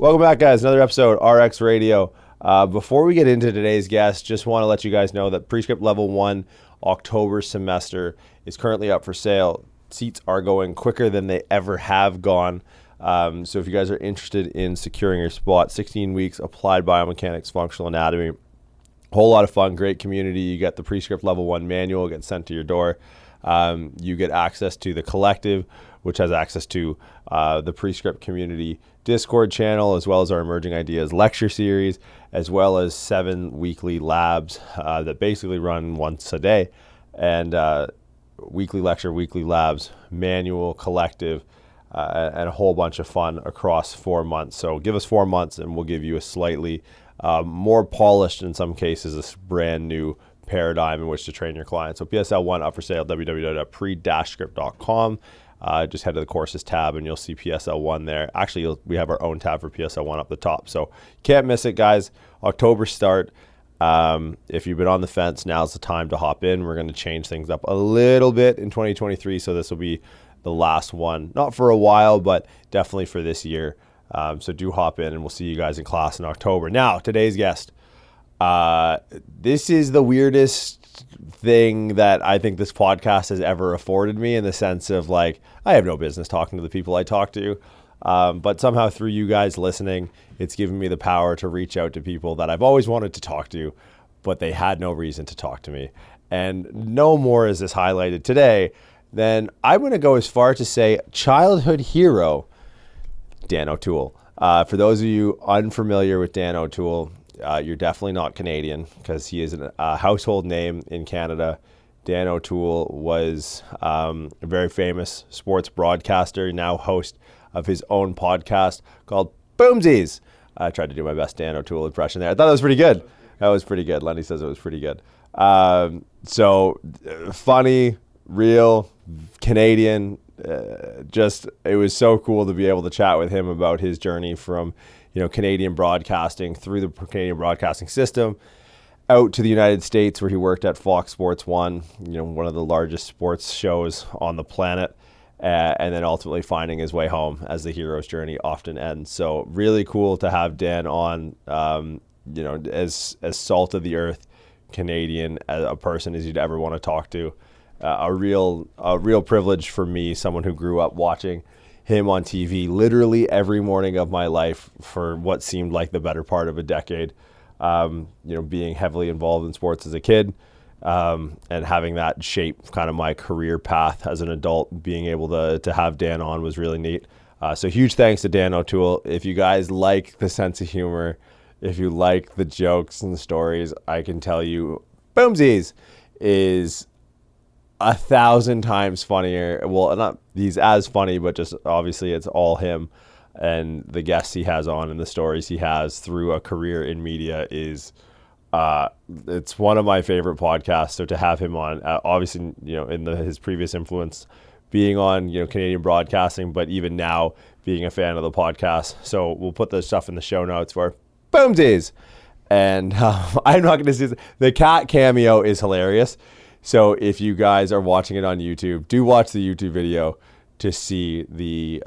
Welcome back, guys. Another episode, RX Radio. Before we get into today's guest, just want to let you guys know that Prescript Level 1 October semester is currently up for sale. Seats are going quicker than they ever have gone. So if you guys are interested in securing your spot, 16 weeks, applied biomechanics, functional anatomy, whole lot of fun, great community. You get the Prescript Level 1 manual, gets sent to your door. You get access to the collective, which has access to the Prescript community Discord channel, as well as our Emerging Ideas lecture series, as well as 7 weekly labs that basically run once a day. And weekly lecture, weekly labs, manual, collective, and a whole bunch of fun across 4 months. So give us 4 months and we'll give you a slightly more polished, in some cases, a brand new paradigm in which to train your clients. So PSL1 up for sale, www.pre-script.com. Just head to the courses tab and you'll see PSL1 there. Actually, we have our own tab for PSL1 up the top. So can't miss it, guys. October start. If you've been on the fence, now's the time to hop in. We're going to change things up a little bit in 2023. So this will be the last one, not for a while, but definitely for this year. So do hop in and we'll see you guys in class in October. Now, today's guest. This is the weirdest thing that I think this podcast has ever afforded me, in the sense of, like, I have no business talking to the people I talk to. But somehow through you guys listening, it's given me the power to reach out to people that I've always wanted to talk to, but they had no reason to talk to me. And no more is this highlighted today than I'm going to go as far to say childhood hero, Dan Otoole. For those of you unfamiliar with Dan Otoole, you're definitely not Canadian, because he is a household name in Canada. Dan Otoole was a very famous sports broadcaster, now host of his own podcast called Boomsies. I tried to do my best Dan Otoole impression there. I thought that was pretty good. That was pretty good. Lenny says it was pretty good. So funny, real, Canadian. It was so cool to be able to chat with him about his journey from, Canadian broadcasting, through the Canadian broadcasting system, out to the United States, where he worked at Fox Sports 1, one of the largest sports shows on the planet, and then ultimately finding his way home, as the hero's journey often ends. So really cool to have Dan on, as salt of the earth Canadian a person as you'd ever want to talk to. A real privilege for me, someone who grew up watching him on TV literally every morning of my life for what seemed like the better part of a decade. Being heavily involved in sports as a kid, and having that shape kind of my career path as an adult. Being able to have Dan on was really neat. So huge thanks to Dan Otoole. If you guys like the sense of humor, if you like the jokes and the stories, I can tell you Boomsies is 1,000 times funnier. Well, not he's as funny, but just obviously it's all him, and the guests he has on and the stories he has through a career in media is it's one of my favorite podcasts. So to have him on, obviously, in his previous influence being on, Canadian broadcasting, but even now being a fan of the podcast. So we'll put the stuff in the show notes for Boomsies. And I'm not going to see the cat cameo is hilarious. So if you guys are watching it on YouTube, do watch the YouTube video to see the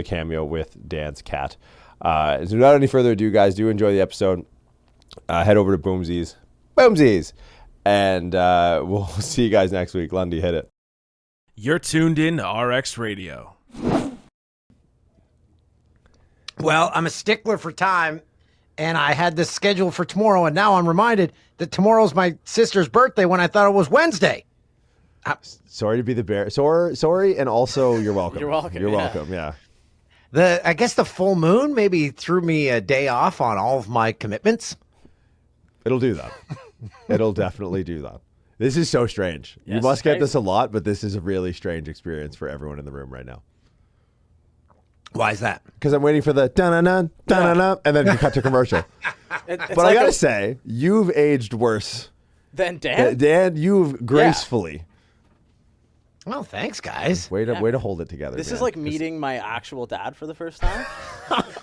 cameo with Dan's cat. So without any further ado, guys, do enjoy the episode. Head over to Boomsies, and we'll see you guys next week. Lundy, hit it. You're tuned in to RX Radio. Well, I'm a stickler for time, and I had this scheduled for tomorrow, and now I'm reminded that tomorrow's my sister's birthday when I thought it was Wednesday. Sorry to be the bear. Sorry, and also you're welcome. You're welcome. You're welcome, yeah. I guess the full moon maybe threw me a day off on all of my commitments. It'll do that. It'll definitely do that. This is so strange. Yes, you must get crazy. this a lot, but this is a really strange experience for everyone in the room right now. Why is that? Because I'm waiting for the dun-dun-dun, dun-dun-dun, and then you cut to commercial. But I gotta say, you've aged worse. Then Dan? Dan, you've gracefully. Well, thanks, guys. Way to hold it together. This man. is like meeting my actual dad for the first time.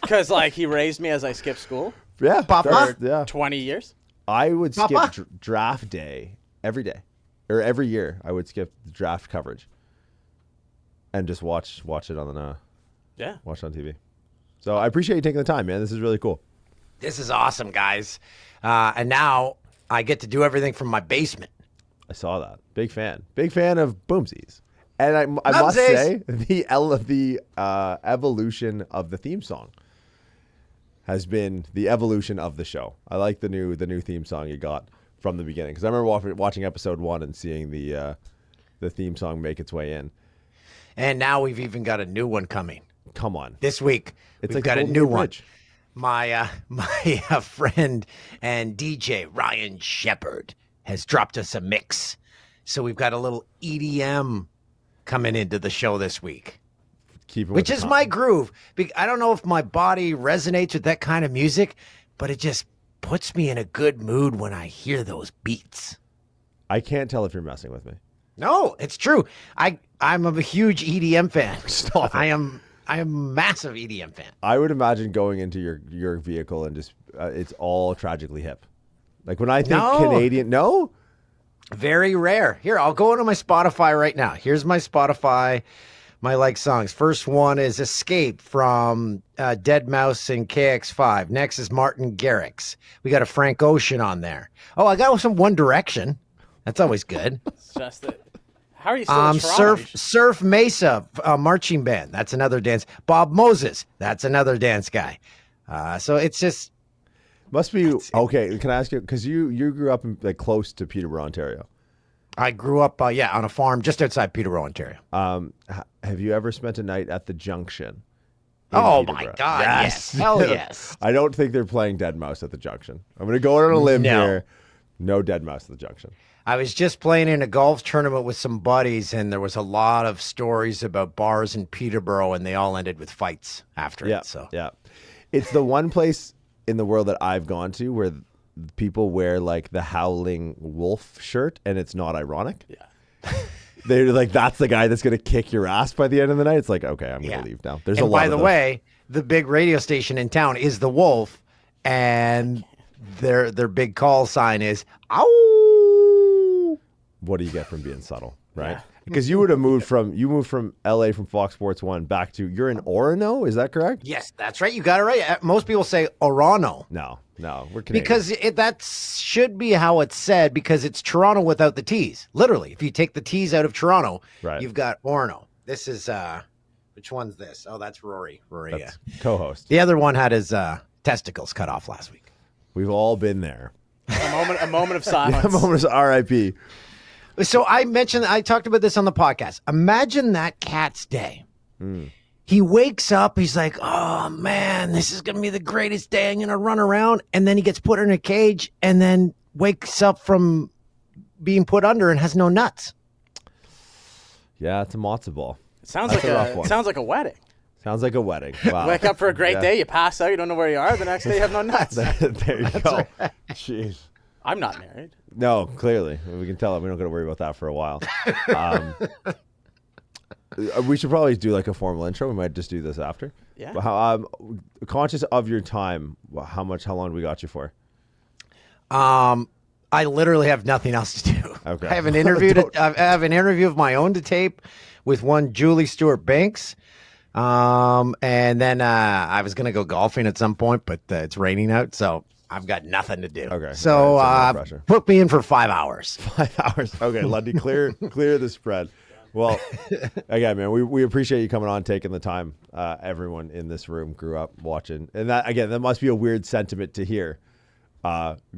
Because he raised me as I skipped school Yeah, Papa? yeah. 20 years. I would Papa? skip draft day every day, or every year. I would skip draft coverage and just watch it on the Yeah. watch it on TV. So I appreciate you taking the time, man. This is really cool. This is awesome, guys. And now I get to do everything from my basement. I saw that. Big fan of Boomsies. And I must say, the evolution of the theme song has been the evolution of the show. I like the new theme song you got from the beginning, because I remember watching episode 1 and seeing the theme song make its way in. And now we've even got a new one coming. Come on, this week we've got a new one. My friend and DJ Ryan Shepard has dropped us a mix, so we've got a little EDM coming into the show this week. Which is my groove. I don't know if my body resonates with that kind of music, but it just puts me in a good mood when I hear those beats. I can't tell if you're messing with me. No, it's true. I'm a huge EDM fan. Stop it. I am a massive EDM fan. I would imagine going into your vehicle and just it's all tragically hip. Like when I think Canadian, no? Very rare. Here, I'll go into my Spotify right now. Here's my Spotify. My like songs. First one is Escape from Dead Mouse and KX5. Next is Martin Garrix. We got a Frank Ocean on there. Oh, I got some One Direction. That's always good. It's just that. How are you still in Toronto? Surf Mesa marching band. That's another dance. Bob Moses. That's another dance guy. So it's just must be okay. Can I ask you, because you grew up in, like, close to Peterborough, Ontario? I grew up, on a farm just outside Peterborough, Ontario. Have you ever spent a night at the Junction? Oh, my God, yes. Hell yes. I don't think they're playing Dead Mouse at the Junction. I'm going to go out on a limb here. No Dead Mouse at the Junction. I was just playing in a golf tournament with some buddies, and there was a lot of stories about bars in Peterborough, and they all ended with fights after it. So yeah, it's the one place in the world that I've gone to where people wear like the Howling Wolf shirt, and it's not ironic. Yeah. They're like, that's the guy that's going to kick your ass by the end of the night. It's like, okay, I'm going to leave now. There's a lot by the way, the big radio station in town is the Wolf, and their big call sign is, ow. What do you get from being subtle, right? Yeah. Because you would have moved from LA from Fox Sports 1 back to, you're in Orono, is that correct? Yes, that's right. You got it right. Most people say Orono. No, we're Canadian. Because that should be how it's said, because it's Toronto without the T's. Literally, if you take the T's out of Toronto, you've got Orono. This is, which one's this? Oh, that's Rory. That's co-host. The other one had his testicles cut off last week. We've all been there. A moment of silence. A moment of RIP. So I talked about this on the podcast. Imagine that cat's day. He wakes up, he's like, oh man, this is going to be the greatest day. I'm going to run around. And then he gets put in a cage and then wakes up from being put under and has no nuts. Yeah, it's a matzo ball. Sounds like a wedding. Sounds like a wedding. Wow. Wake up for a great day, you pass out, you don't know where you are. The next day you have no nuts. There you go. Right. Jeez. I'm not married. No, clearly. We can tell we don't got to worry about that for a while. We should probably do like a formal intro. We might just do this after. Yeah. Conscious of your time, how long we got you for? I literally have nothing else to do. Okay. I have an interview I have an interview of my own to tape with one Julie Stewart-Banks. And then I was going to go golfing at some point, but it's raining out, so I've got nothing to do. Okay. So put me in for 5 hours. 5 hours. Okay, Lundy, clear the spread. Well, again, man, we appreciate you coming on, taking the time. Everyone in this room grew up watching, and that must be a weird sentiment to hear.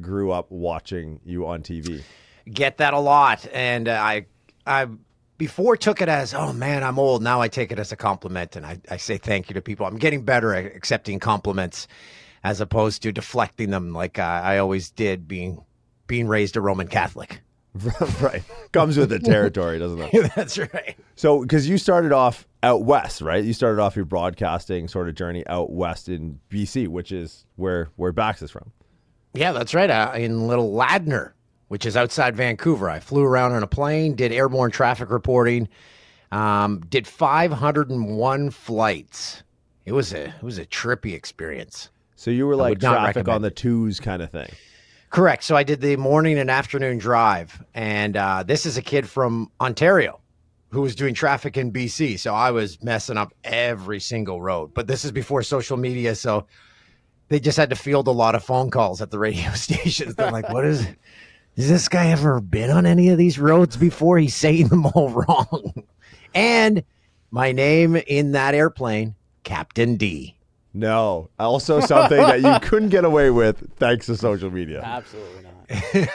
Grew up watching you on TV. Get that a lot, and I before took it as, oh man, I'm old. Now I take it as a compliment, and I say thank you to people. I'm getting better at accepting compliments as opposed to deflecting them like I always did, being raised a Roman Catholic. Right. Comes with the territory, doesn't it? That's right. So, because you started off out west, right? You started off your broadcasting sort of journey out west in BC, which is where Bax is from. Yeah, that's right. In Little Ladner, which is outside Vancouver. I flew around on a plane, did airborne traffic reporting, did 501 flights. It was a trippy experience. So you were like traffic on the twos kind of thing. Correct. So I did the morning and afternoon drive, and this is a kid from Ontario, who was doing traffic in BC. So I was messing up every single road. But this is before social media, so they just had to field a lot of phone calls at the radio stations. They're like, has this guy ever been on any of these roads before? He's saying them all wrong. And my name in that airplane, Captain D. No. Also something that you couldn't get away with thanks to social media. Absolutely not.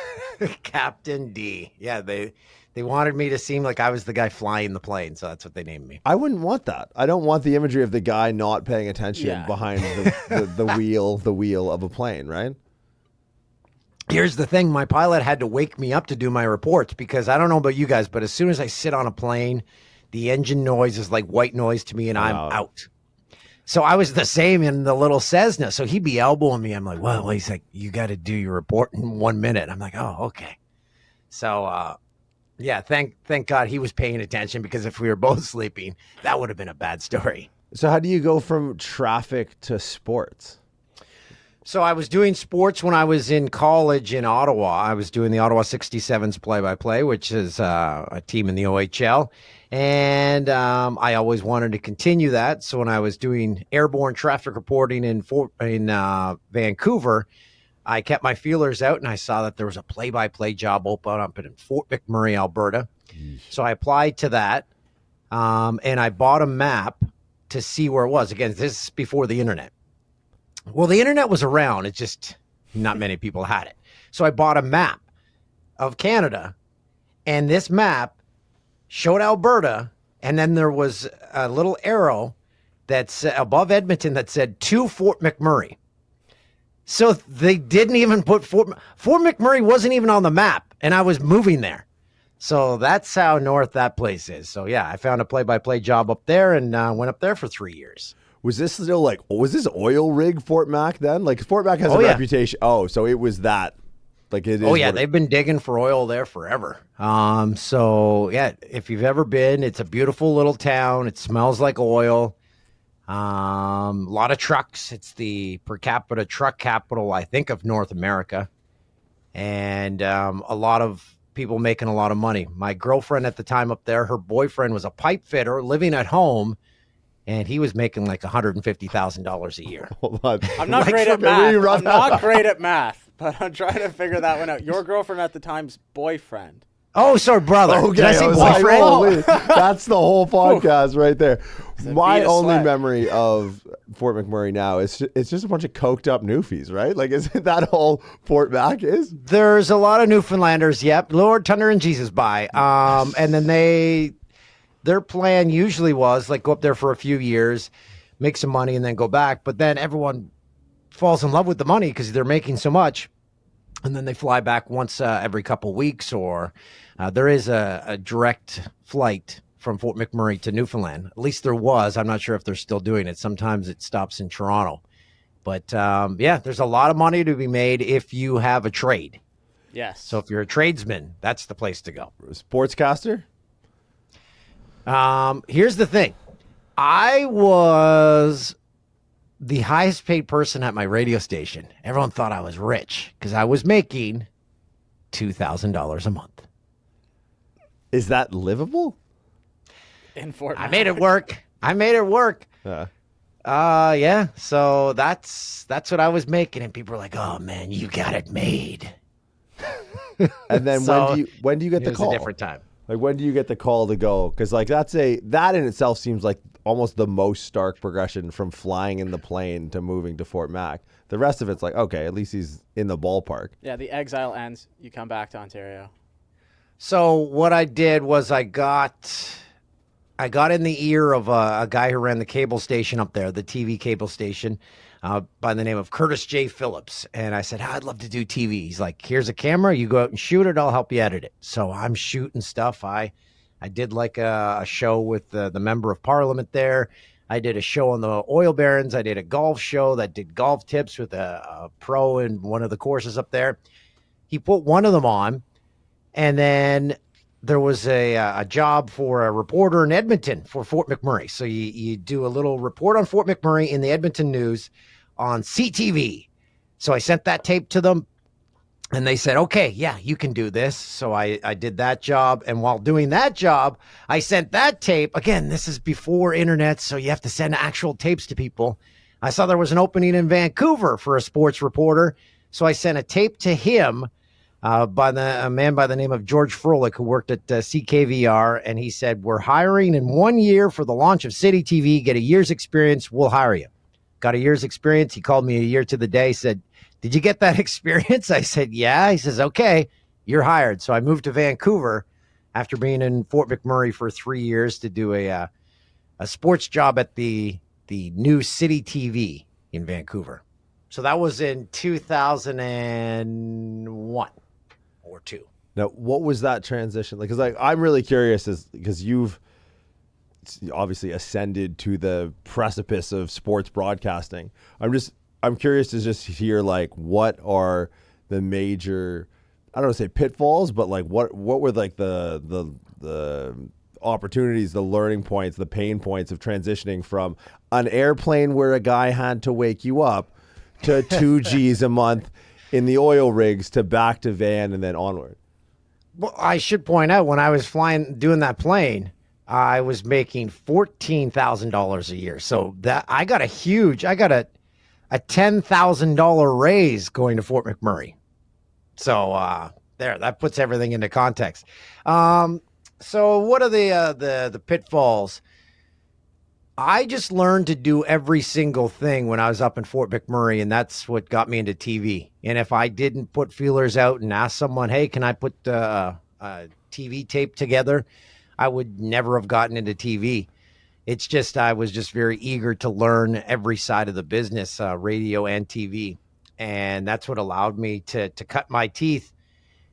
Captain D. Yeah, they wanted me to seem like I was the guy flying the plane, so that's what they named me. I wouldn't want that. I don't want the imagery of the guy not paying attention behind the wheel of a plane, right? Here's the thing. My pilot had to wake me up to do my reports because I don't know about you guys, but as soon as I sit on a plane, the engine noise is like white noise to me and I'm out. So I was the same in the little Cessna. So he'd be elbowing me. I'm like, well, he's like, you got to do your report in 1 minute. I'm like, oh, okay. So, yeah, thank God he was paying attention because if we were both sleeping, that would have been a bad story. So how do you go from traffic to sports? So I was doing sports when I was in college in Ottawa. I was doing the Ottawa 67s play-by-play, which is a team in the OHL. And I always wanted to continue that. So when I was doing airborne traffic reporting in Vancouver, I kept my feelers out and I saw that there was a play-by-play job open up in Fort McMurray, Alberta. So I applied to that and I bought a map to see where it was. Again, this is before the internet. Well, the internet was around. It's just not many people had it. So I bought a map of Canada, and this map showed Alberta, and then there was a little arrow that's above Edmonton that said to Fort McMurray. So they didn't even put Fort McMurray wasn't even on the map, and I was moving there. So that's how north that place is. So yeah, I found a play-by-play job up there and went up there for 3 years. Was this still was this oil rig Fort Mac then? Like Fort Mac has a reputation. Oh, so it was that. Like it is. Oh yeah, they've been digging for oil there forever. So yeah, if you've ever been, it's a beautiful little town. It smells like oil. A lot of trucks. It's the per capita truck capital, I think, of North America. And a lot of people making a lot of money. My girlfriend at the time up there, her boyfriend was a pipe fitter living at home. And he was making like $150,000 a year. Hold on. I'm not great at math. I'm not great at math, but I'm trying to figure that one out. Your girlfriend at the time's boyfriend. Oh, sorry, brother. Okay, did I say boyfriend? That's the whole podcast right there. My only memory of Fort McMurray now is it's just a bunch of coked up Newfies, right? Like, isn't that all Fort Mac is? There's a lot of Newfoundlanders. Yep, Lord, Thunder, and Jesus by. And then their plan usually was like go up there for a few years, make some money, and then go back. But then everyone falls in love with the money because they're making so much. And then they fly back once every couple weeks, or there is a direct flight from Fort McMurray to Newfoundland. At least there was. I'm not sure if they're still doing it. Sometimes it stops in Toronto. But yeah, there's a lot of money to be made if you have a trade. Yes. So if you're a tradesman, that's the place to go. Sportscaster? Here's the thing. I was the highest paid person at my radio station. Everyone thought I was rich because I was making $2,000 a month. Is that livable? In Fort Mac. I made it work. Yeah. So that's what I was making, and people were like, "Oh man, you got it made." And then when do you get the call? It was a different time. Like, when do you get the call to go? Because like that in itself seems like almost the most stark progression from flying in the plane to moving to Fort Mac. The rest of it's like, okay, at least he's in the ballpark. Yeah, the exile ends. You come back to Ontario. So what I did was I got in the ear of a guy who ran the cable station up there, the TV cable station, by the name of Curtis J. Phillips. And I said, I'd love to do TV. He's like, here's a camera. You go out and shoot it. I'll help you edit it. So I'm shooting stuff. I did like a show with the member of parliament there. I did a show on the oil barons. I did a golf show that did golf tips with a pro in one of the courses up there. He put one of them on. And then there was a job for a reporter in Edmonton for Fort McMurray. So you do a little report on Fort McMurray in the Edmonton News on CTV. So I sent that tape to them. And they said, okay, yeah, you can do this. So I did that job. And while doing that job, I sent that tape. Again, this is before internet, so you have to send actual tapes to people. I saw there was an opening in Vancouver for a sports reporter. So I sent a tape to him by a man by the name of George Froelich, who worked at CKVR. And he said, we're hiring in 1 year for the launch of City TV. Get a year's experience. We'll hire you. Got a year's experience. He called me a year to the day, said, did you get that experience? I said, yeah. He says, okay, you're hired. So I moved to Vancouver after being in Fort McMurray for 3 years to do a sports job at the new City TV in Vancouver. So that was in 2001 or 2. Now, what was that transition like? Because I'm really curious, because you've obviously ascended to the precipice of sports broadcasting. I'm curious to just hear what are the major, I don't want to say pitfalls, but what were the opportunities, the learning points, the pain points of transitioning from an airplane where a guy had to wake you up to 2 G's a month in the oil rigs to back to van and then onward? Well, I should point out, when I was doing that plane, I was making $14,000 a year. So that I got a $10,000 raise going to Fort McMurray. So that puts everything into context. So what are the pitfalls? I just learned to do every single thing when I was up in Fort McMurray, and that's what got me into TV. And if I didn't put feelers out and ask someone, hey, can I put a TV tape together, I would never have gotten into TV. It's just, I was just very eager to learn every side of the business, radio and TV. And that's what allowed me to cut my teeth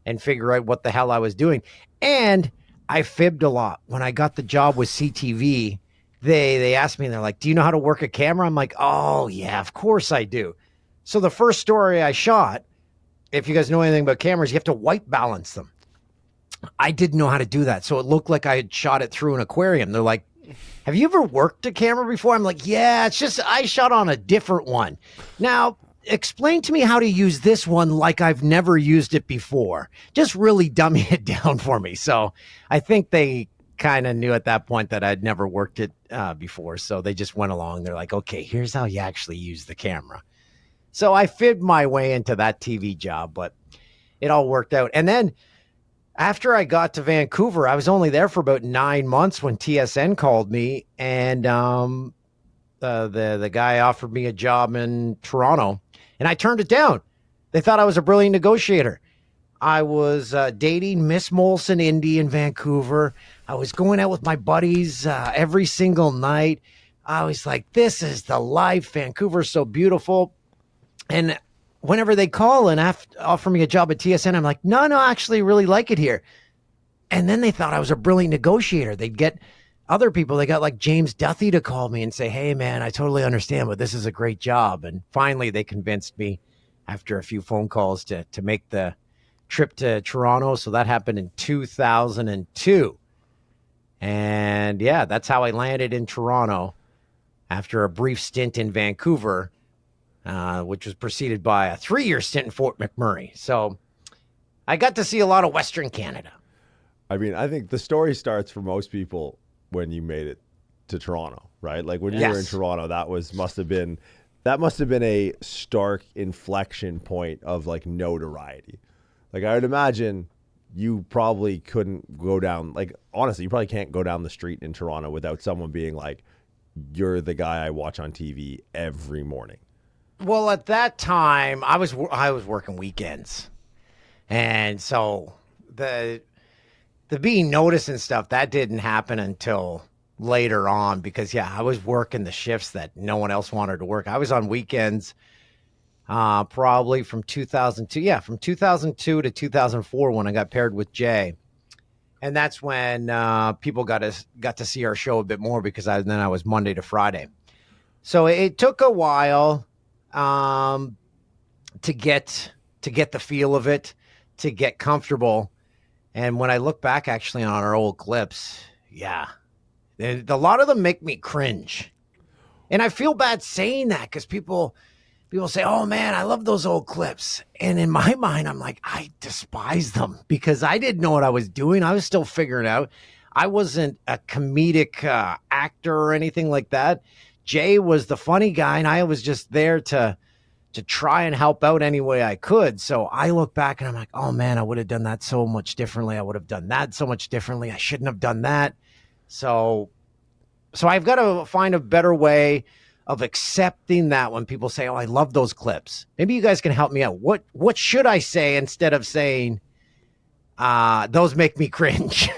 and figure out what the hell I was doing. And I fibbed a lot. When I got the job with CTV, they asked me, and they're like, do you know how to work a camera? I'm like, oh yeah, of course I do. So the first story I shot, if you guys know anything about cameras, you have to white balance them. I didn't know how to do that. So it looked like I had shot it through an aquarium. They're like, have you ever worked a camera before? I'm like, yeah, it's just I shot on a different one. Now, explain to me how to use this one like I've never used it before. Just really dummy it down for me. So I think they kind of knew at that point that I'd never worked it before. So they just went along. They're like, okay, here's how you actually use the camera. So I fibbed my way into that TV job, but it all worked out. And then after I got to Vancouver, I was only there for about 9 months when TSN called me, and the guy offered me a job in Toronto, and I turned it down. They thought I was a brilliant negotiator. I was dating Miss Molson Indy in Vancouver. I was going out with my buddies every single night. I was like, this is the life. Vancouver's so beautiful. And whenever they call and offer me a job at TSN, I'm like, no, I actually really like it here. And then they thought I was a brilliant negotiator. They'd get other people. They got like James Duthie to call me and say, hey, man, I totally understand, but this is a great job. And finally, they convinced me after a few phone calls to make the trip to Toronto. So that happened in 2002. And yeah, that's how I landed in Toronto after a brief stint in Vancouver, which was preceded by a 3-year stint in Fort McMurray. So I got to see a lot of Western Canada. I mean, I think the story starts for most people when you made it to Toronto, right? Like when you were in Toronto, that must have been a stark inflection point of like notoriety. Like I would imagine you probably couldn't go down, like honestly, you probably can't go down the street in Toronto without someone being like, you're the guy I watch on TV every morning. Well, at that time, I was working weekends, and so the being noticed and stuff, that didn't happen until later on because I was working the shifts that no one else wanted to work. I was on weekends, probably from 2002, from 2002 to 2004 when I got paired with Jay, and that's when people got to see our show a bit more because then I was Monday to Friday. So it took a while to get the feel of it, to get comfortable. And when I look back actually on our old clips, a lot of them make me cringe. And I feel bad saying that because people people say, oh man, I love those old clips. And in my mind, I'm like, I despise them because I didn't know what I was doing. I was still figuring it out. I wasn't a comedic actor or anything like that. Jay was the funny guy, and I was just there to try and help out any way I could. So I look back and I'm like, oh man, I would have done that so much differently. I would have done that so much differently. I shouldn't have done that. So I've got to find a better way of accepting that when people say, oh, I love those clips. Maybe you guys can help me out. What should I say instead of saying, those make me cringe?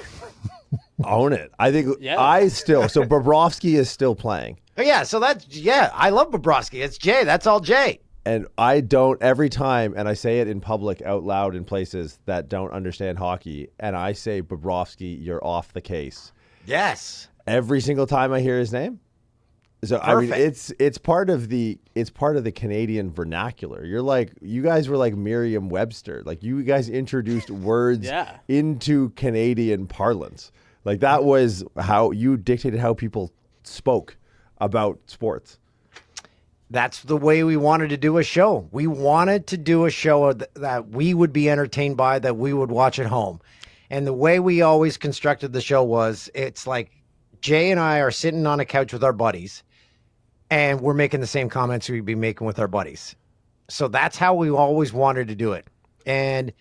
Own it. I think so Bobrovsky is still playing. Yeah. So I love Bobrovsky. It's Jay. That's all Jay. And I don't every time, and I say it in public out loud in places that don't understand hockey, and I say, Bobrovsky, you're off the case. Yes. Every single time I hear his name. So perfect. I mean, it's part of the Canadian vernacular. You guys were like Merriam-Webster. Like you guys introduced words into Canadian parlance. Like that was how you dictated how people spoke about sports. That's the way we wanted to do a show. We wanted to do a show that we would be entertained by, that we would watch at home. And the way we always constructed the show was, it's like Jay and I are sitting on a couch with our buddies, and we're making the same comments we'd be making with our buddies. So that's how we always wanted to do it. And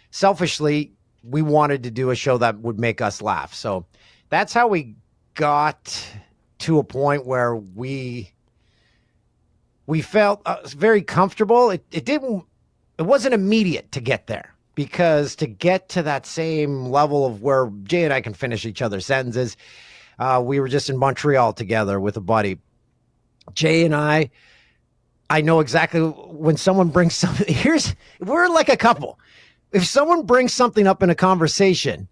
selfishly, we wanted to do a show that would make us laugh. So that's how we got to a point where we felt very comfortable. It wasn't immediate to get there, because to get to that same level of where Jay and I can finish each other's sentences, we were just in Montreal together with a buddy. Jay and I know exactly when someone brings something. We're like a couple. If someone brings something up in a conversation,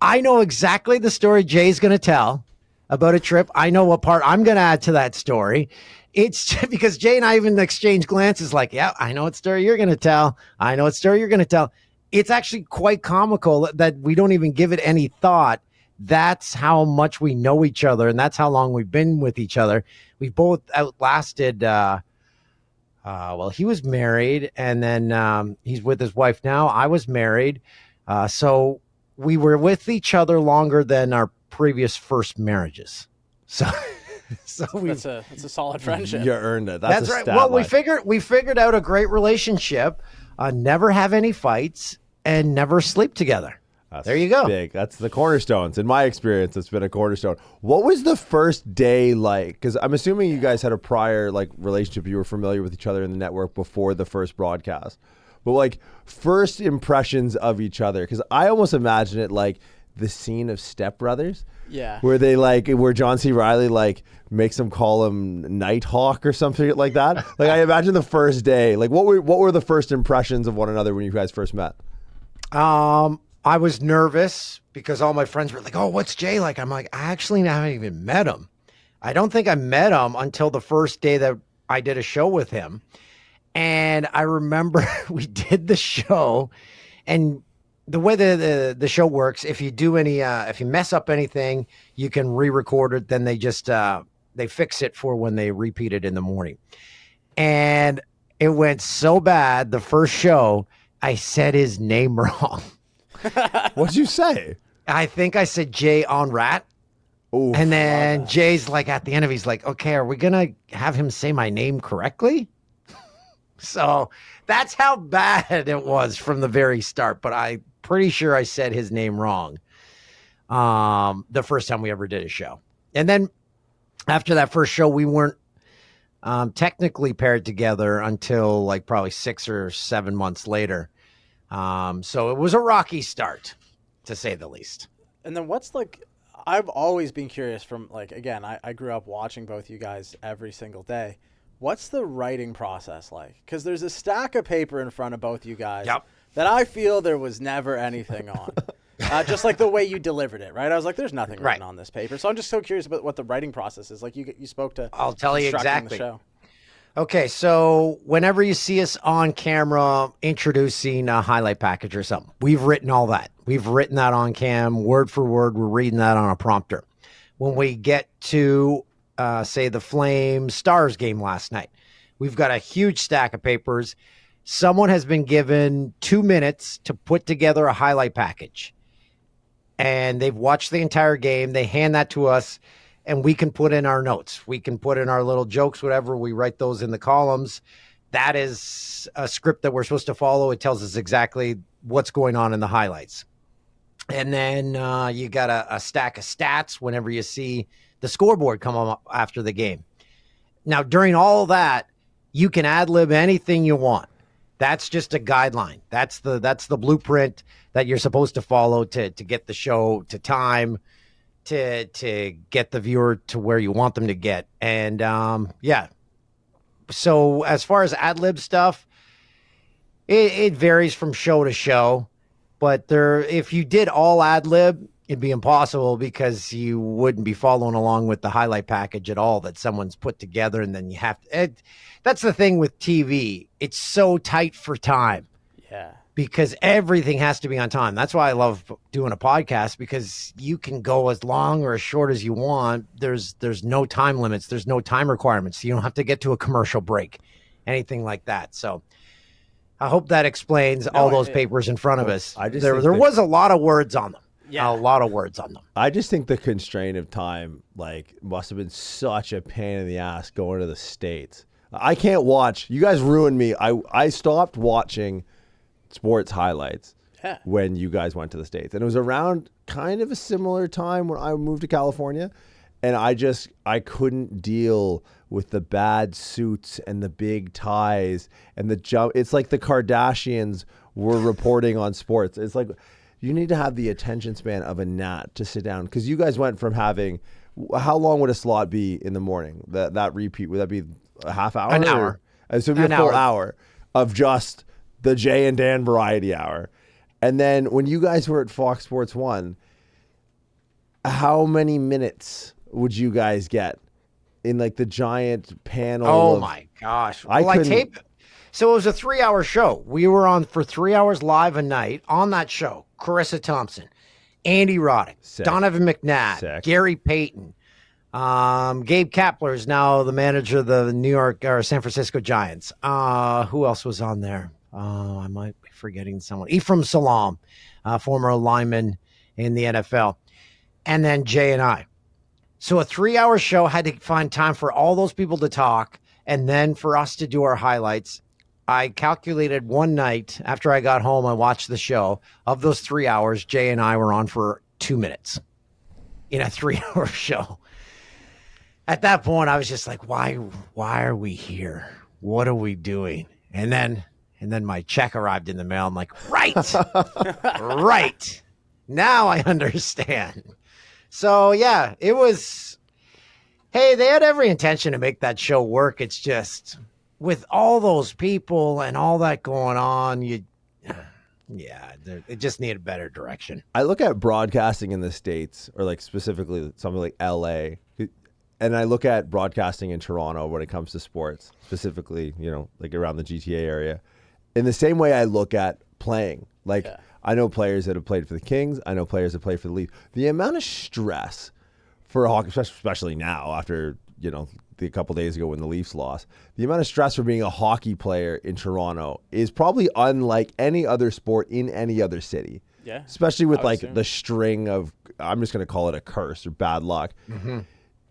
I know exactly the story Jay's going to tell about a trip. I know what part I'm going to add to that story. It's because Jay and I even exchange glances like, yeah, I know what story you're going to tell. I know what story you're going to tell. It's actually quite comical that we don't even give it any thought. That's how much we know each other, and that's how long we've been with each other. We've both outlasted, well, he was married, and then he's with his wife now. I was married. So we were with each other longer than our previous first marriages. So that's a solid friendship. You earned it. That's right. Well, we figured out a great relationship. Never have any fights and never sleep together. There you go. Big. That's the cornerstones. In my experience, it's been a cornerstone. What was the first day like? Because I'm assuming you guys had a prior relationship. You were familiar with each other in the network before the first broadcast. But first impressions of each other. Because I almost imagine it like the scene of Step Brothers. Yeah. Where they where John C. Reilly makes them call him Nighthawk or something like that. I imagine the first day. What were the first impressions of one another when you guys first met? I was nervous because all my friends were like, oh, what's Jay like? I'm like, I actually haven't even met him. I don't think I met him until the first day that I did a show with him. And I remember we did the show, and the way the show works, if you do if you mess up anything, you can re-record it. Then they just, they fix it for when they repeat it in the morning. And it went so bad, the first show, I said his name wrong. What'd you say? I think I said Jay on Rat. Ooh, and then Jay's at the end of it, he's like, okay, are we going to have him say my name correctly? So that's how bad it was from the very start. But I'm pretty sure I said his name wrong the first time we ever did a show. And then after that first show, we weren't technically paired together until probably 6 or 7 months later. So it was a rocky start, to say the least. And then what's I've always been curious from again, I grew up watching both you guys every single day. What's the writing process like? Because there's a stack of paper in front of both you guys that I feel there was never anything on. Just the way you delivered it, right? I was like, there's nothing written on this paper. So I'm just so curious about what the writing process is. You spoke to. I'll tell you exactly. The show. Okay, so whenever you see us on camera introducing a highlight package or something, we've written all that. We've written that on cam, word for word. We're reading that on a prompter. When we get to, say, the Flames Stars game last night, We've got a huge stack of papers. Someone has been given 2 minutes to put together a highlight package. And they've watched the entire game. They hand that to us, and we can put in our notes. We can put in our little jokes, whatever. We write those in the columns. That is a script that we're supposed to follow. It tells us exactly what's going on in the highlights. And then you got a stack of stats whenever you see the scoreboard come up after the game. Now, during all that, you can ad-lib anything you want. That's just a guideline. That's the blueprint that you're supposed to follow to get the show to time, to get the viewer to where you want them to get. And yeah. So as far as ad-lib stuff, it varies from show to show. But if you did all ad-lib, it'd be impossible because you wouldn't be following along with the highlight package at all that someone's put together, and then you have to. That's the thing with TV. It's so tight for time. Yeah. Because everything has to be on time. That's why I love doing a podcast, because you can go as long or as short as you want. There's no time limits. There's no time requirements. You don't have to get to a commercial break, anything like that. So I hope that explains all those papers in front of us. There was a lot of words on them. Yeah. A lot of words on them. I just think the constraint of time must have been such a pain in the ass going to the States. I can't watch. You guys ruined me. I stopped watching sports highlights when you guys went to the States. And it was around kind of a similar time when I moved to California. And I couldn't deal with the bad suits and the big ties and the jump. It's like the Kardashians were reporting on sports. It's like you need to have the attention span of a gnat to sit down. Because you guys went from having, how long would a slot be in the morning? That repeat, would that be a half hour? An hour. So it'd be a full hour of just the Jay and Dan variety hour. And then when you guys were at Fox Sports 1, how many minutes would you guys get in the giant panel? Oh my gosh. I taped. So it was a 3-hour show. We were on for 3 hours live a night on that show. Carissa Thompson, Andy Roddick, Donovan McNabb, Gary Payton, Gabe Kapler is now the manager of the New York or San Francisco Giants. Who else was on there? I might be forgetting someone. Ephraim Salam, former lineman in the NFL. And then Jay and I. So a 3-hour show, had to find time for all those people to talk, and then for us to do our highlights. I calculated one night after I got home, I watched the show. Of those 3 hours, Jay and I were on for 2 minutes in a 3-hour show. At that point, I was just like, why are we here? What are we doing? And then my check arrived in the mail. I'm like, right. Right. Now I understand. So yeah, it was, hey, they had every intention to make that show work. It's just with all those people and all that going on, it just needed better direction. I look at broadcasting in the States, or specifically something like LA, and I look at broadcasting in Toronto when it comes to sports, specifically, around the GTA area, in the same way I look at playing. I know players that have played for the Kings. I know players that play for the Leafs. The amount of stress for a hockey, especially now after, a couple days ago when the Leafs lost, the amount of stress for being a hockey player in Toronto is probably unlike any other sport in any other city. Yeah. Especially with the string of, I'm just going to call it a curse or bad luck. Mm-hmm.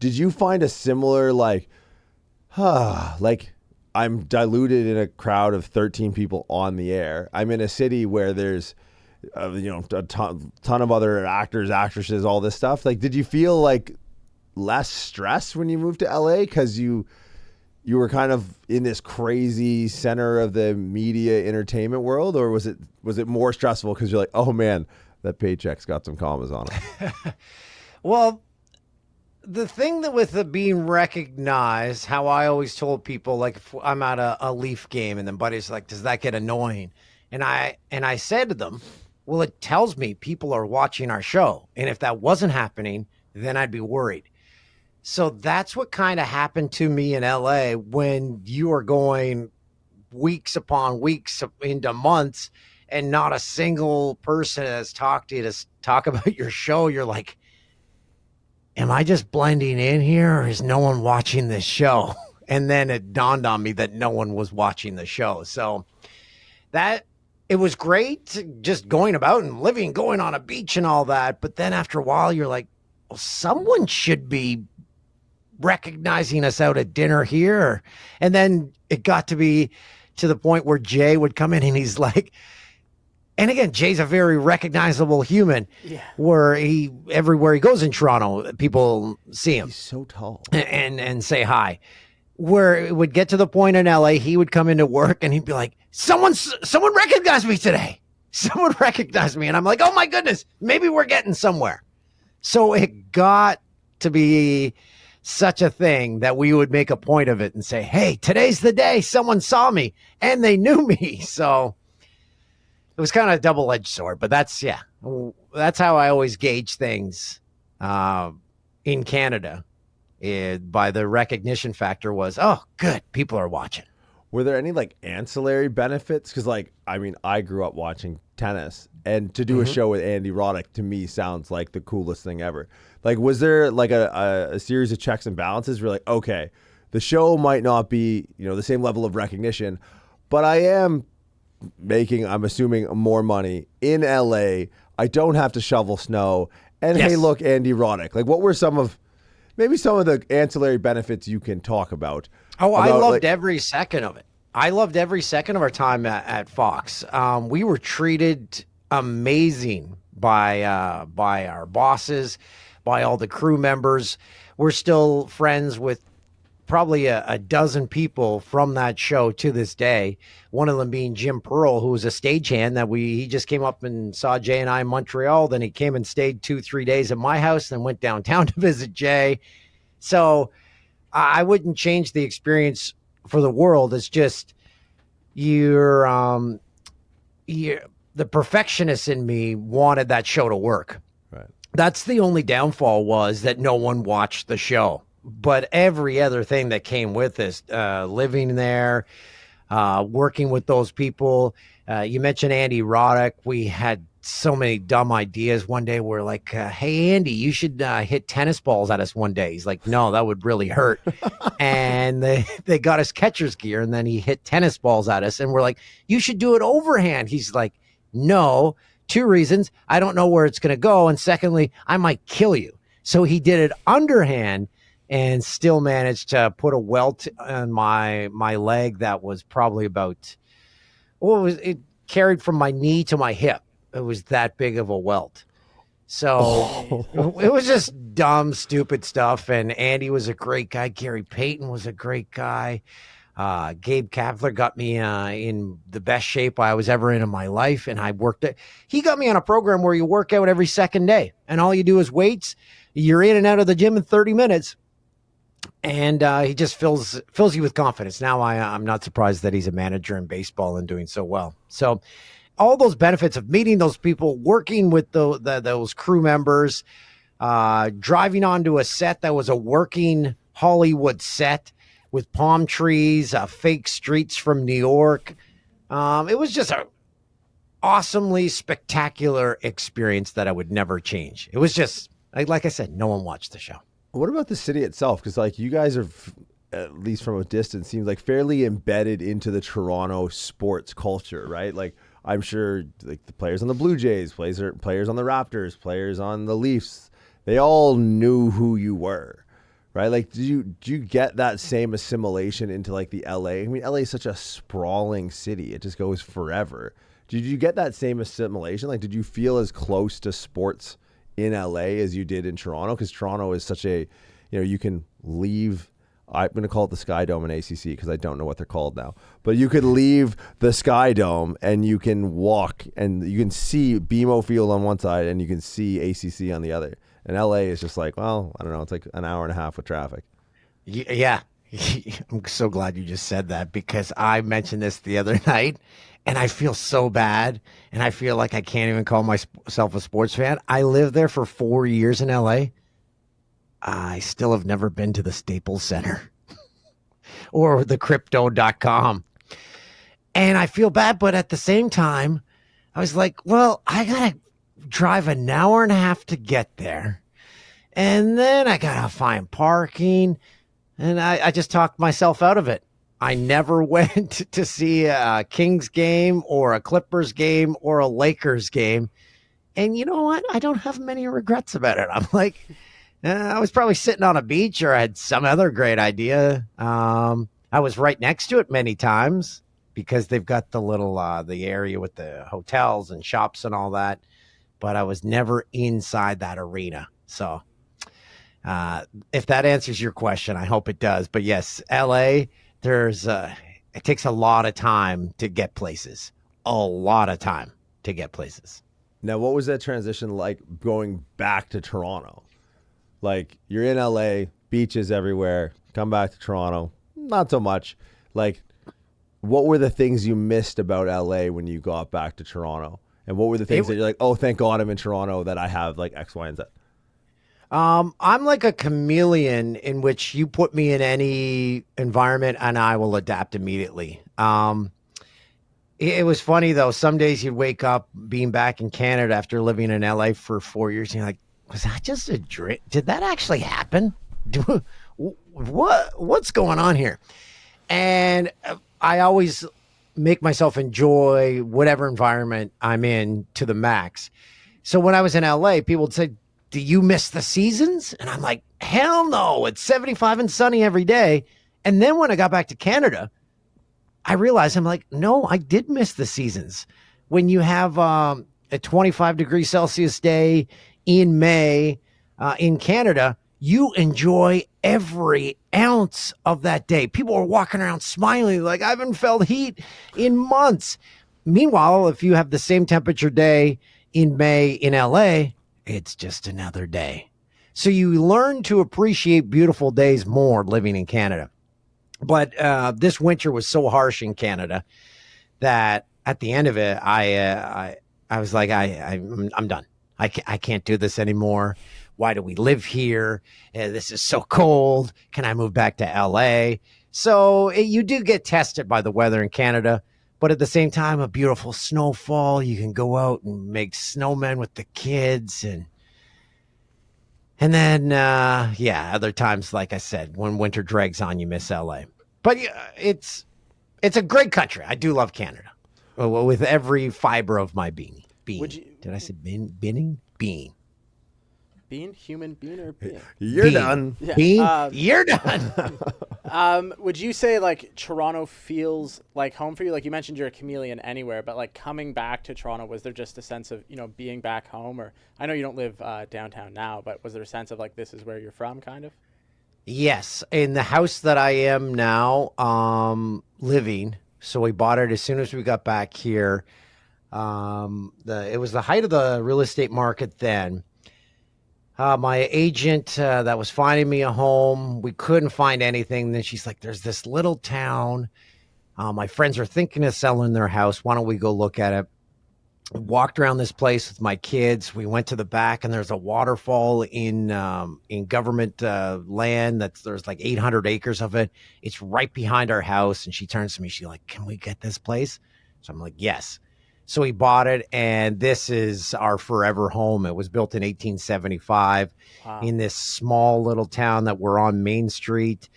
Did you find a similar I'm diluted in a crowd of 13 people on the air. I'm in a city where there's a ton of other actors, actresses, all this stuff. Did you feel less stress when you moved to LA because you were kind of in this crazy center of the media entertainment world, or was it more stressful because you're like, oh man, that paycheck's got some commas on it? Well, the thing that with the being recognized, how I always told people, if I'm at a Leaf game and then buddies does that get annoying? And I said to them, well, it tells me people are watching our show. And if that wasn't happening, then I'd be worried. So that's what kind of happened to me in LA when you are going weeks upon weeks into months and not a single person has talked to you to talk about your show. You're like, am I just blending in here, or is no one watching this show? And then it dawned on me that no one was watching the show. So that it was great just going about and living, going on a beach and all that. But then after a while, you're like, well, someone should be recognizing us out at dinner here. And then it got to be to the point where Jay would come in and he's like, and again, Jay's a very recognizable human. Yeah. Where everywhere he goes in Toronto, people see him. He's so tall. And say hi. Where it would get to the point in LA, he would come into work and he'd be like, someone recognized me today. Someone recognized me. And I'm like, oh my goodness, maybe we're getting somewhere. So it got to be such a thing that we would make a point of it and say, hey, today's the day someone saw me and they knew me. So it was kind of a double-edged sword, but that's how I always gauge things in Canada. By the recognition factor was, oh, good, people are watching. Were there any like ancillary benefits? Because I grew up watching tennis, and to do a show with Andy Roddick to me sounds like the coolest thing ever. Like, was there like a series of checks and balances where like, okay, the show might not be the same level of recognition, but I am making, I'm assuming, more money in LA. I don't have to shovel snow. And Yes. hey, look, Andy Roddick. Like, what were some of the ancillary benefits you can talk about? Oh, I loved every second of it. I loved every second of our time at Fox. We were treated amazing by our bosses, by all the crew members. We're still friends with probably a dozen people from that show to this day. One of them being Jim Pearl, who was a stagehand that he just came up and saw Jay and I in Montreal. Then he came and stayed 2-3 days at my house, then went downtown to visit Jay. So I wouldn't change the experience for the world. It's just the perfectionist in me wanted that show to work. Right. That's the only downfall, was that no one watched the show. But every other thing that came with this, living there, working with those people. You mentioned Andy Roddick. We had so many dumb ideas. One day we're like, hey, Andy, you should hit tennis balls at us one day. He's like, no, that would really hurt. And they got us catcher's gear, and then he hit tennis balls at us. And we're like, you should do it overhand. He's like, no, 2 reasons. I don't know where it's going to go. And secondly, I might kill you. So he did it underhand, and still managed to put a welt on my leg that was probably about, it carried from my knee to my hip. It was that big of a welt. So it was just dumb, stupid stuff. And Andy was a great guy. Gary Payton was a great guy. Gabe Kapler got me in the best shape I was ever in my life. And he got me on a program where you work out every second day, and all you do is weights. You're in and out of the gym in 30 minutes. And he just fills you with confidence. Now I'm not surprised that he's a manager in baseball and doing so well. So all those benefits of meeting those people, working with those crew members, driving onto a set that was a working Hollywood set with palm trees, fake streets from New York. It was just an awesomely spectacular experience that I would never change. It was just, like I said, no one watched the show. What about the city itself? Because like you guys are, at least from a distance, seems like fairly embedded into the Toronto sports culture, right? Like I'm sure like the players on the Blue Jays, players on the Raptors, players on the Leafs, they all knew who you were, right? Like do you get that same assimilation into like the LA? I mean, LA is such a sprawling city. It just goes forever. Did you get that same assimilation? Like did you feel as close to sports in LA as you did in Toronto? Because Toronto is such a, you can leave, I'm going to call it the Sky Dome in ACC because I don't know what they're called now, but you could leave the Sky Dome and you can walk and you can see BMO Field on one side and you can see ACC on the other. And LA is just like, well, I don't know, it's like an hour and a half with traffic. Yeah. I'm so glad you just said that, because I mentioned this the other night and I feel so bad, and I feel like I can't even call myself a sports fan. I lived there for 4 years in LA. I still have never been to the Staples Center or the crypto.com. And I feel bad, but at the same time, I was like, well, I got to drive an hour and a half to get there. And then I got to find parking. And I just talked myself out of it. I never went to see a Kings game or a Clippers game or a Lakers game. And you know what? I don't have many regrets about it. I'm like, I was probably sitting on a beach or I had some other great idea. I was right next to it many times because they've got the little, the area with the hotels and shops and all that. But I was never inside that arena. So if that answers your question, I hope it does. But yes, LA, it takes a lot of time to get places. A lot of time to get places. Now, what was that transition like going back to Toronto? Like, you're in LA, beaches everywhere, come back to Toronto, not so much. Like, what were the things you missed about LA when you got back to Toronto? And what were the things that you're like, oh, thank God I'm in Toronto that I have like X, Y, and Z? I'm like a chameleon in which you put me in any environment and I will adapt immediately. It was funny though. Some days you'd wake up being back in Canada after living in LA for 4 years. And you're like, was that just a dream? Did that actually happen? What's going on here? And I always make myself enjoy whatever environment I'm in to the max. So when I was in LA, people would say, do you miss the seasons? And I'm like, hell no, it's 75 and sunny every day. And then when I got back to Canada, I realized I'm like, no, I did miss the seasons. When you have a 25 degrees Celsius day in May in Canada, you enjoy every ounce of that day. People are walking around smiling like, I haven't felt heat in months. Meanwhile, if you have the same temperature day in May in LA, it's just another day. So you learn to appreciate beautiful days more living in Canada. But this winter was so harsh in Canada that at the end of it, I was like, I'm done. I can't do this anymore. Why do we live here? This is so cold. Can I move back to LA? So you do get tested by the weather in Canada. But at the same time, a beautiful snowfall. You can go out and make snowmen with the kids. And then, other times, like I said, when winter drags on, you miss LA. But it's a great country. I do love Canada with every fiber of my being. Did I say being? Being. Being? Human being or being? You're done. Yeah. Being? You're done. Would you say like Toronto feels like home for you? Like you mentioned you're a chameleon anywhere, but like coming back to Toronto, was there just a sense of, being back home? Or I know you don't live downtown now, but was there a sense of like this is where you're from kind of? Yes. In the house that I am now living, so we bought it as soon as we got back here. It was the height of the real estate market then. My agent that was finding me a home, we couldn't find anything. Then she's like, there's this little town. My friends are thinking of selling their house. Why don't we go look at it? Walked around this place with my kids. We went to the back and there's a waterfall in government land. There's like 800 acres of it. It's right behind our house. And she turns to me. She's like, can we get this place? So I'm like, yes. So we bought it, and this is our forever home. It was built in 1875 in this small little town that we're on Main Street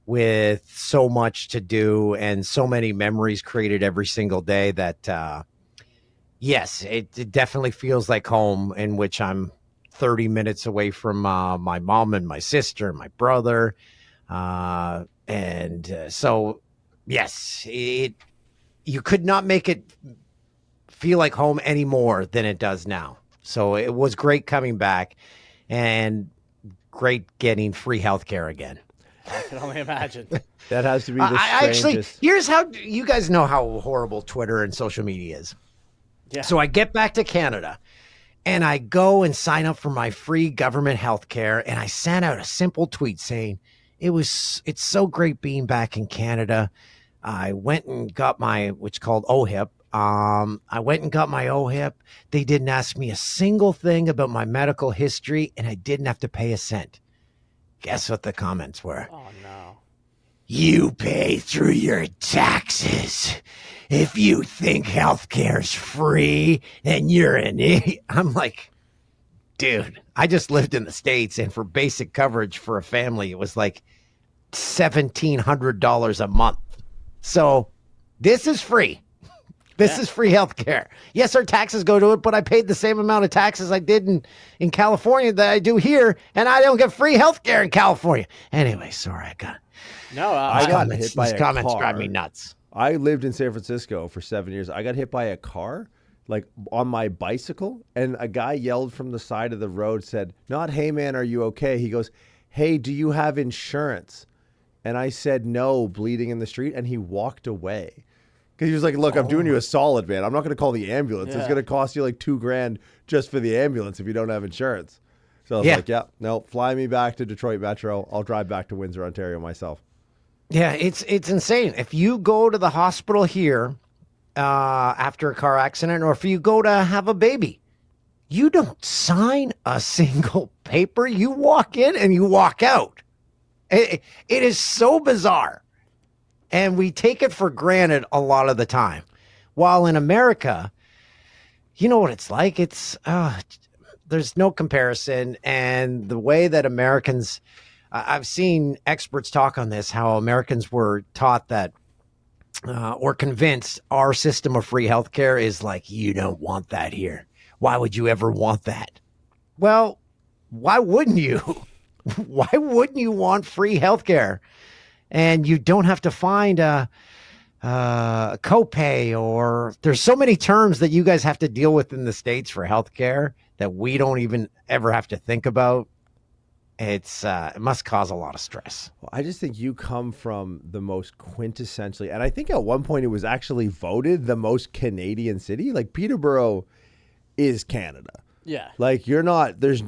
with so much to do and so many memories created every single day that, yes, it definitely feels like home, in which I'm 30 minutes away from my mom and my sister and my brother. So, yes, you could not make it feel like home any more than it does now. So it was great coming back and great getting free healthcare again. I can only imagine. That has to be the strangest. Here's how you guys know how horrible Twitter and social media is. Yeah. So I get back to Canada and I go and sign up for my free government healthcare, and I sent out a simple tweet saying it's so great being back in Canada. I went and got what's called OHIP. I went and got my OHIP. They didn't ask me a single thing about my medical history, and I didn't have to pay a cent. Guess what the comments were? Oh, no. You pay through your taxes. If you think healthcare's free, then you're an idiot. I'm like, dude, I just lived in the States, and for basic coverage for a family, it was like $1,700 a month. So this is free. This is free healthcare. Yes, our taxes go to it, but I paid the same amount of taxes I did in California that I do here, and I don't get free healthcare in California. Anyway, sorry, I got hit by these a comments car. drive me nuts. I lived in San Francisco for 7 years. I got hit by a car, like on my bicycle, and a guy yelled from the side of the road, said, not, hey man, are you okay? He goes, hey, do you have insurance? And I said, no, bleeding in the street. And he walked away. Because he was like, look, I'm doing you a solid, man. I'm not going to call the ambulance. It's going to cost you like $2,000 just for the ambulance if you don't have insurance. So I was like, no, fly me back to Detroit Metro. I'll drive back to Windsor, Ontario myself. Yeah, it's insane. If you go to the hospital here after a car accident, or if you go to have a baby, you don't sign a single paper. You walk in and you walk out. It is so bizarre. And we take it for granted a lot of the time. While in America, you know what it's like. There's no comparison. And the way that Americans, I've seen experts talk on this, how Americans were taught that or convinced our system of free healthcare is like, you don't want that here. Why would you ever want that? Well, why wouldn't you? Why wouldn't you want free healthcare? And you don't have to find a copay, or there's so many terms that you guys have to deal with in the States for healthcare that we don't even ever have to think about. It must cause a lot of stress. Well, I just think you come from the most quintessentially, and I think at one point it was actually voted the most Canadian city. Like Peterborough is Canada. Yeah. Like there's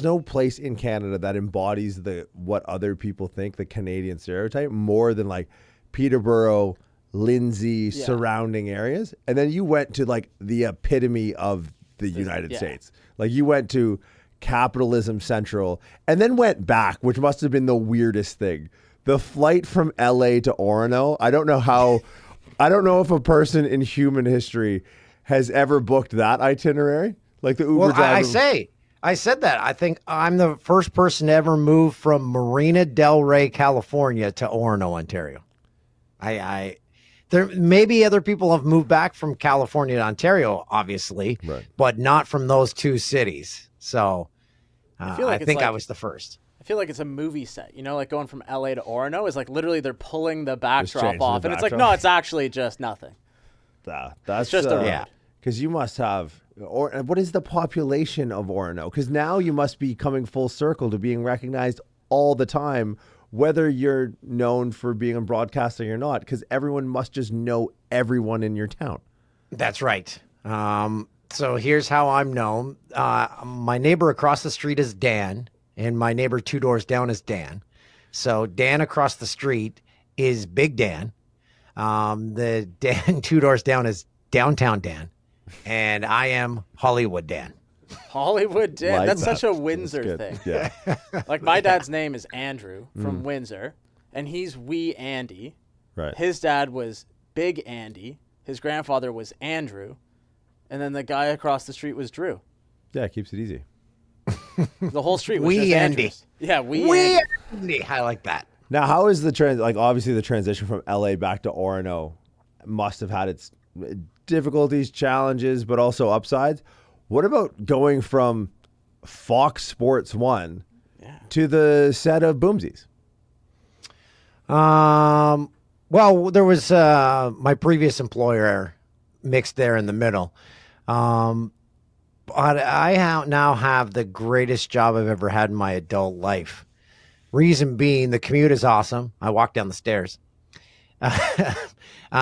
no place in Canada that embodies what other people think the Canadian stereotype more than like Peterborough, Lindsay, surrounding areas. And then you went to like the epitome of the United States. Like you went to capitalism central and then went back, which must have been the weirdest thing. The flight from LA to Orono. I don't know if a person in human history has ever booked that itinerary. Like the Uber driver. I said that. I think I'm the first person to ever move from Marina Del Rey, California to Orono, Ontario. There maybe other people have moved back from California to Ontario, obviously, but not from those two cities. So I think I was the first. I feel like it's a movie set, like going from LA to Orono is like literally they're pulling the backdrop off, and it's like, no, it's actually just nothing. That's just a because you must have. Or what is the population of Orono? Because now you must be coming full circle to being recognized all the time, whether you're known for being in broadcasting or not, because everyone must just know everyone in your town. That's right. So here's how I'm known. My neighbor across the street is Dan, and my neighbor 2 doors down is Dan. So Dan across the street is Big Dan. The Dan 2 doors down is Downtown Dan. And I am Hollywood Dan. Hollywood Dan. Like That's that. such a Windsor thing. Yeah. Like my dad's name is Andrew from Windsor, and he's Wee Andy. Right. His dad was Big Andy. His grandfather was Andrew, and then the guy across the street was Drew. Yeah, it keeps it easy. The whole street was Wee just Andy. Andrews. Yeah, Wee Andy. I like that. Now, how is obviously the transition from LA back to Orono must have had its difficulties, challenges, but also upsides. What about going from Fox Sports 1 to the set of Boomsies? Well, there was my previous employer mixed there in the middle. But I now have the greatest job I've ever had in my adult life. Reason being, the commute is awesome. I walk down the stairs.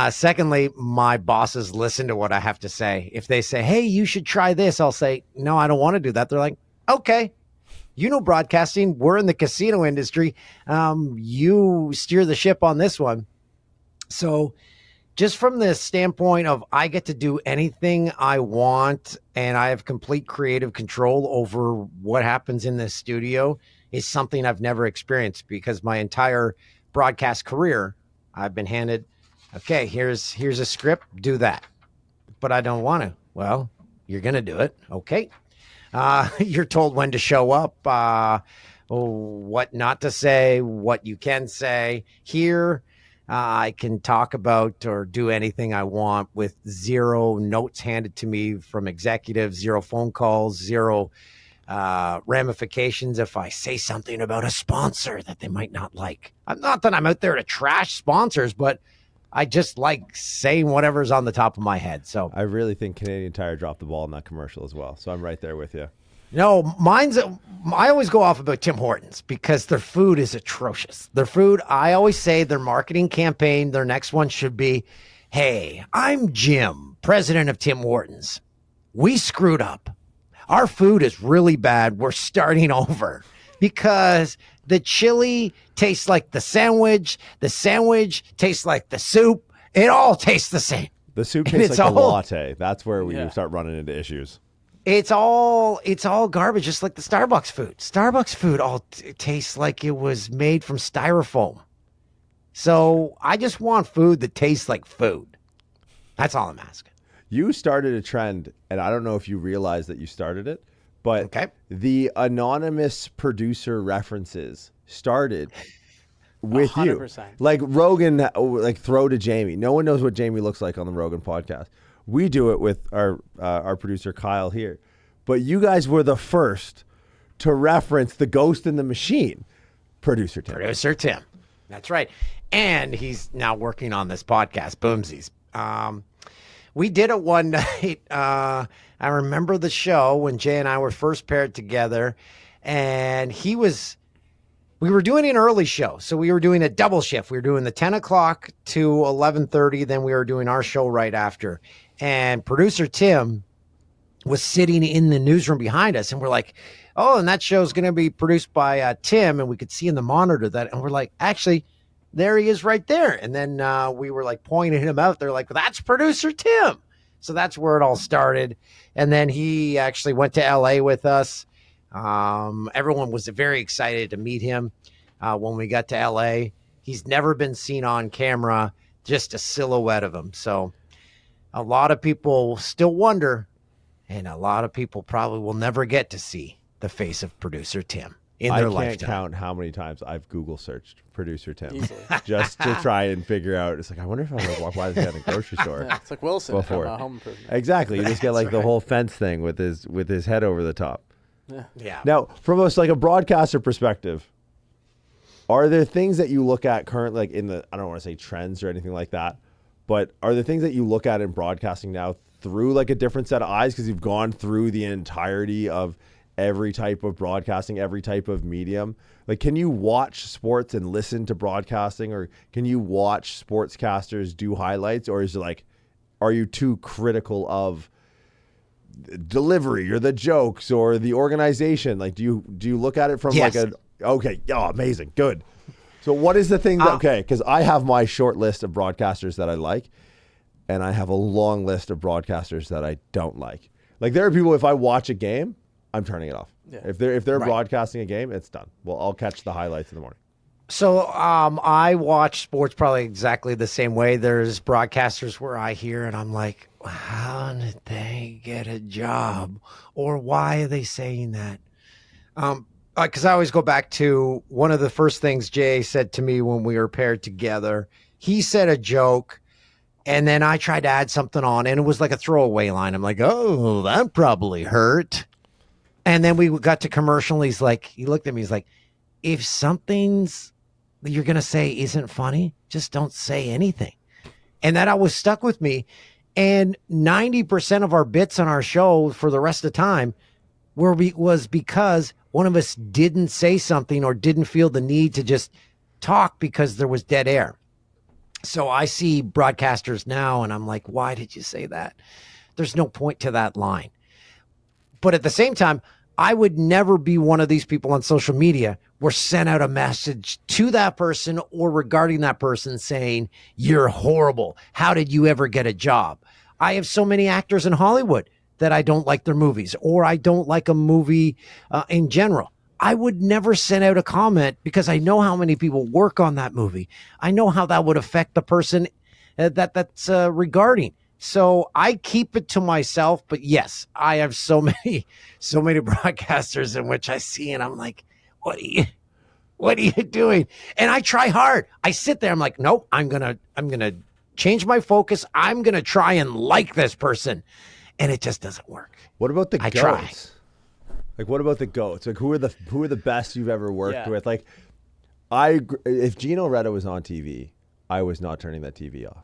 Secondly, my bosses listen to what I have to say. If they say, hey, you should try this, I'll say, no, I don't want to do that. They're like, okay, broadcasting. We're in the casino industry. You steer the ship on this one. So just from the standpoint of I get to do anything I want and I have complete creative control over what happens in the studio is something I've never experienced, because my entire broadcast career, I've been handed, okay, here's a script, do that. But I don't want to. Well, you're going to do it. Okay. You're told when to show up. what not to say, what you can say. Here, I can talk about or do anything I want with zero notes handed to me from executives, zero phone calls, zero ramifications if I say something about a sponsor that they might not like. Not that I'm out there to trash sponsors, but I just like saying whatever's on the top of my head. So I really think Canadian Tire dropped the ball in that commercial as well. So I'm right there with you. No, I always go off about Tim Hortons because their food is atrocious. Their food, I always say their marketing campaign, their next one should be, hey, I'm Jim, president of Tim Hortons. We screwed up. Our food is really bad. We're starting over because the chili tastes like the sandwich tastes like the soup. It all tastes the same. The soup tastes like a latte. That's where we start running into issues. It's all garbage, just like the Starbucks food. Starbucks food all tastes like it was made from styrofoam. So I just want food that tastes like food. That's all I'm asking. You started a trend, and I don't know if you realize that you started it, but the anonymous producer references started with 100%. You. Like Rogan, like throw to Jamie. No one knows what Jamie looks like on the Rogan podcast. We do it with our producer Kyle here, but you guys were the first to reference the Ghost in the Machine, Producer Tim. Producer Tim, that's right, and he's now working on this podcast, Boomsies. We did it one night. I remember the show when Jay and I were first paired together, and we were doing an early show. So we were doing a double shift. We were doing the 10 o'clock to 11:30. Then we were doing our show right after. And producer Tim was sitting in the newsroom behind us. And we're like, oh, and that show's going to be produced by Tim. And we could see in the monitor that. And we're like, actually, there he is right there. And then we were like pointing him out. They're like, well, that's producer Tim. So that's where it all started. And then he actually went to LA with us. Everyone was very excited to meet him when we got to LA. He's never been seen on camera, just a silhouette of him. So a lot of people still wonder, and a lot of people probably will never get to see the face of producer Tim in their lifetime. I can't count how many times I've Google searched producer Tim just to try and figure out. It's like, I wonder if I'm going to walk by this guy in a grocery store. It's like Wilson before. from Home Improvement. Exactly. You just get like the whole fence thing with his head over the top. Yeah. Now, from a broadcaster perspective, are there things that you look at currently, like in the, I don't want to say trends or anything like that, but are there things that you look at in broadcasting now through like a different set of eyes because you've gone through the entirety of every type of broadcasting, every type of medium? Like, can you watch sports and listen to broadcasting, or can you watch sportscasters do highlights, or is it like, are you too critical of delivery or the jokes or the organization? Like, do you look at it from like amazing, good. So what is the thing that, because I have my short list of broadcasters that I like, and I have a long list of broadcasters that I don't like. Like, there are people, if I watch a game, I'm turning it off. Yeah. If they're broadcasting a game, it's done. Well, I'll catch the highlights in the morning. So I watch sports probably exactly the same way. There's broadcasters where I hear and I'm like, how did they get a job? Or why are they saying that? Because I always go back to one of the first things Jay said to me when we were paired together. He said a joke, and then I tried to add something on, and it was like a throwaway line. I'm like, oh, that probably hurt. And then we got to commercial. He looked at me, he's like, if something's that you're going to say isn't funny, just don't say anything. And that always stuck with me. And 90% of our bits on our show for the rest of the time was because one of us didn't say something or didn't feel the need to just talk because there was dead air. So I see broadcasters now and I'm like, why did you say that? There's no point to that line. But at the same time, I would never be one of these people on social media where sent out a message to that person or regarding that person saying, you're horrible. How did you ever get a job? I have so many actors in Hollywood that I don't like their movies, or I don't like a movie in general. I would never send out a comment because I know how many people work on that movie. I know how that would affect the person that's regarding. So I keep it to myself. But yes, I have so many broadcasters in which I see and I'm like, what are you doing? And I try hard. I sit there. I'm like, nope, I'm going to change my focus. I'm going to try and like this person. And it just doesn't work. What about the goats? Try. Like, what about the goats? Like, who are the best you've ever worked with? Like, if Gino Reda was on TV, I was not turning that TV off.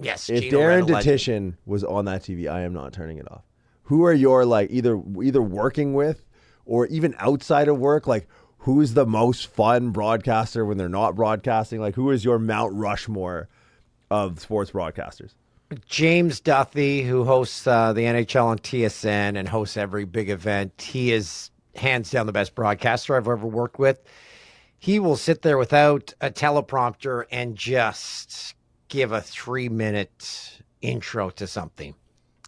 Yes. If Darren Detition was on that TV, I am not turning it off. Who are your, like, either working with or even outside of work? Like, who's the most fun broadcaster when they're not broadcasting? Like, who is your Mount Rushmore of sports broadcasters? James Duthie, who hosts the NHL on TSN and hosts every big event. He is hands down the best broadcaster I've ever worked with. He will sit there without a teleprompter and just give a 3-minute intro to something.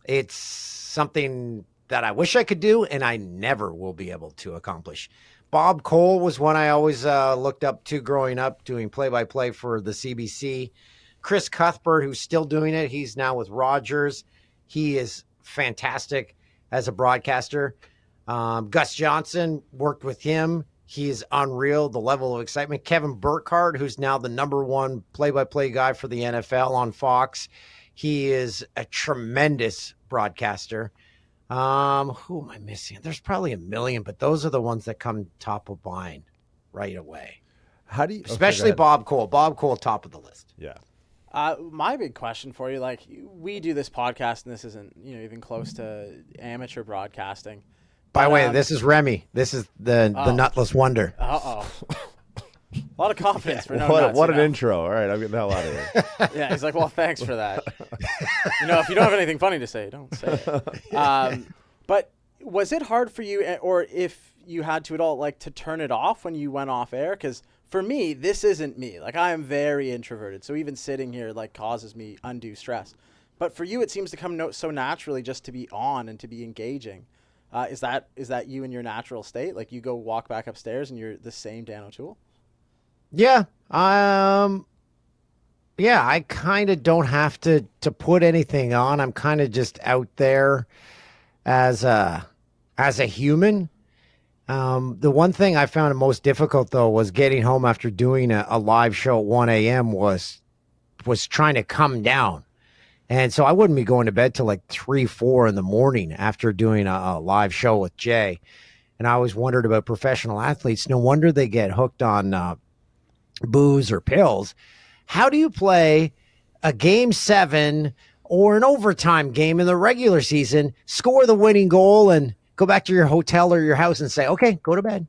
It's something that I wish I could do, and I never will be able to accomplish. Bob Cole was one I always looked up to growing up, doing play-by-play for the CBC. Chris Cuthbert, who's still doing it. He's now with Rogers. He is fantastic as a broadcaster. Gus Johnson, worked with him. He is unreal, the level of excitement. Kevin Burkhardt, who's now the #1 play-by-play guy for the NFL on Fox. He is a tremendous broadcaster. Who am I missing? There's probably a million, but those are the ones that come top of mind right away. How do you, especially Bob Cole. Bob Cole, top of the list. Yeah. My big question for you, like, we do this podcast, and this isn't, even close to amateur broadcasting. By the way, this is Remy. This is the Nutless Wonder. A lot of confidence for no nuts. What an intro. All right, I'm getting the hell out of here. Yeah, he's like, well, thanks for that. If you don't have anything funny to say, don't say it. But was it hard for you, or if you had to at all, like, to turn it off when you went off air? Because for me, this isn't me. Like, I am very introverted, so even sitting here, like, causes me undue stress. But for you, it seems to come so naturally just to be on and to be engaging. Is that you in your natural state? Like, you go walk back upstairs and you're the same Dan Otoole? Yeah. I kind of don't have to put anything on. I'm kind of just out there as a human. The one thing I found most difficult, though, was getting home after doing a live show at 1 a.m. was trying to come down. And so I wouldn't be going to bed till like 3, 4 in the morning after doing a live show with Jay. And I always wondered about professional athletes. No wonder they get hooked on booze or pills. How do you play a game 7 or an overtime game in the regular season, score the winning goal, and go back to your hotel or your house and say, okay, go to bed.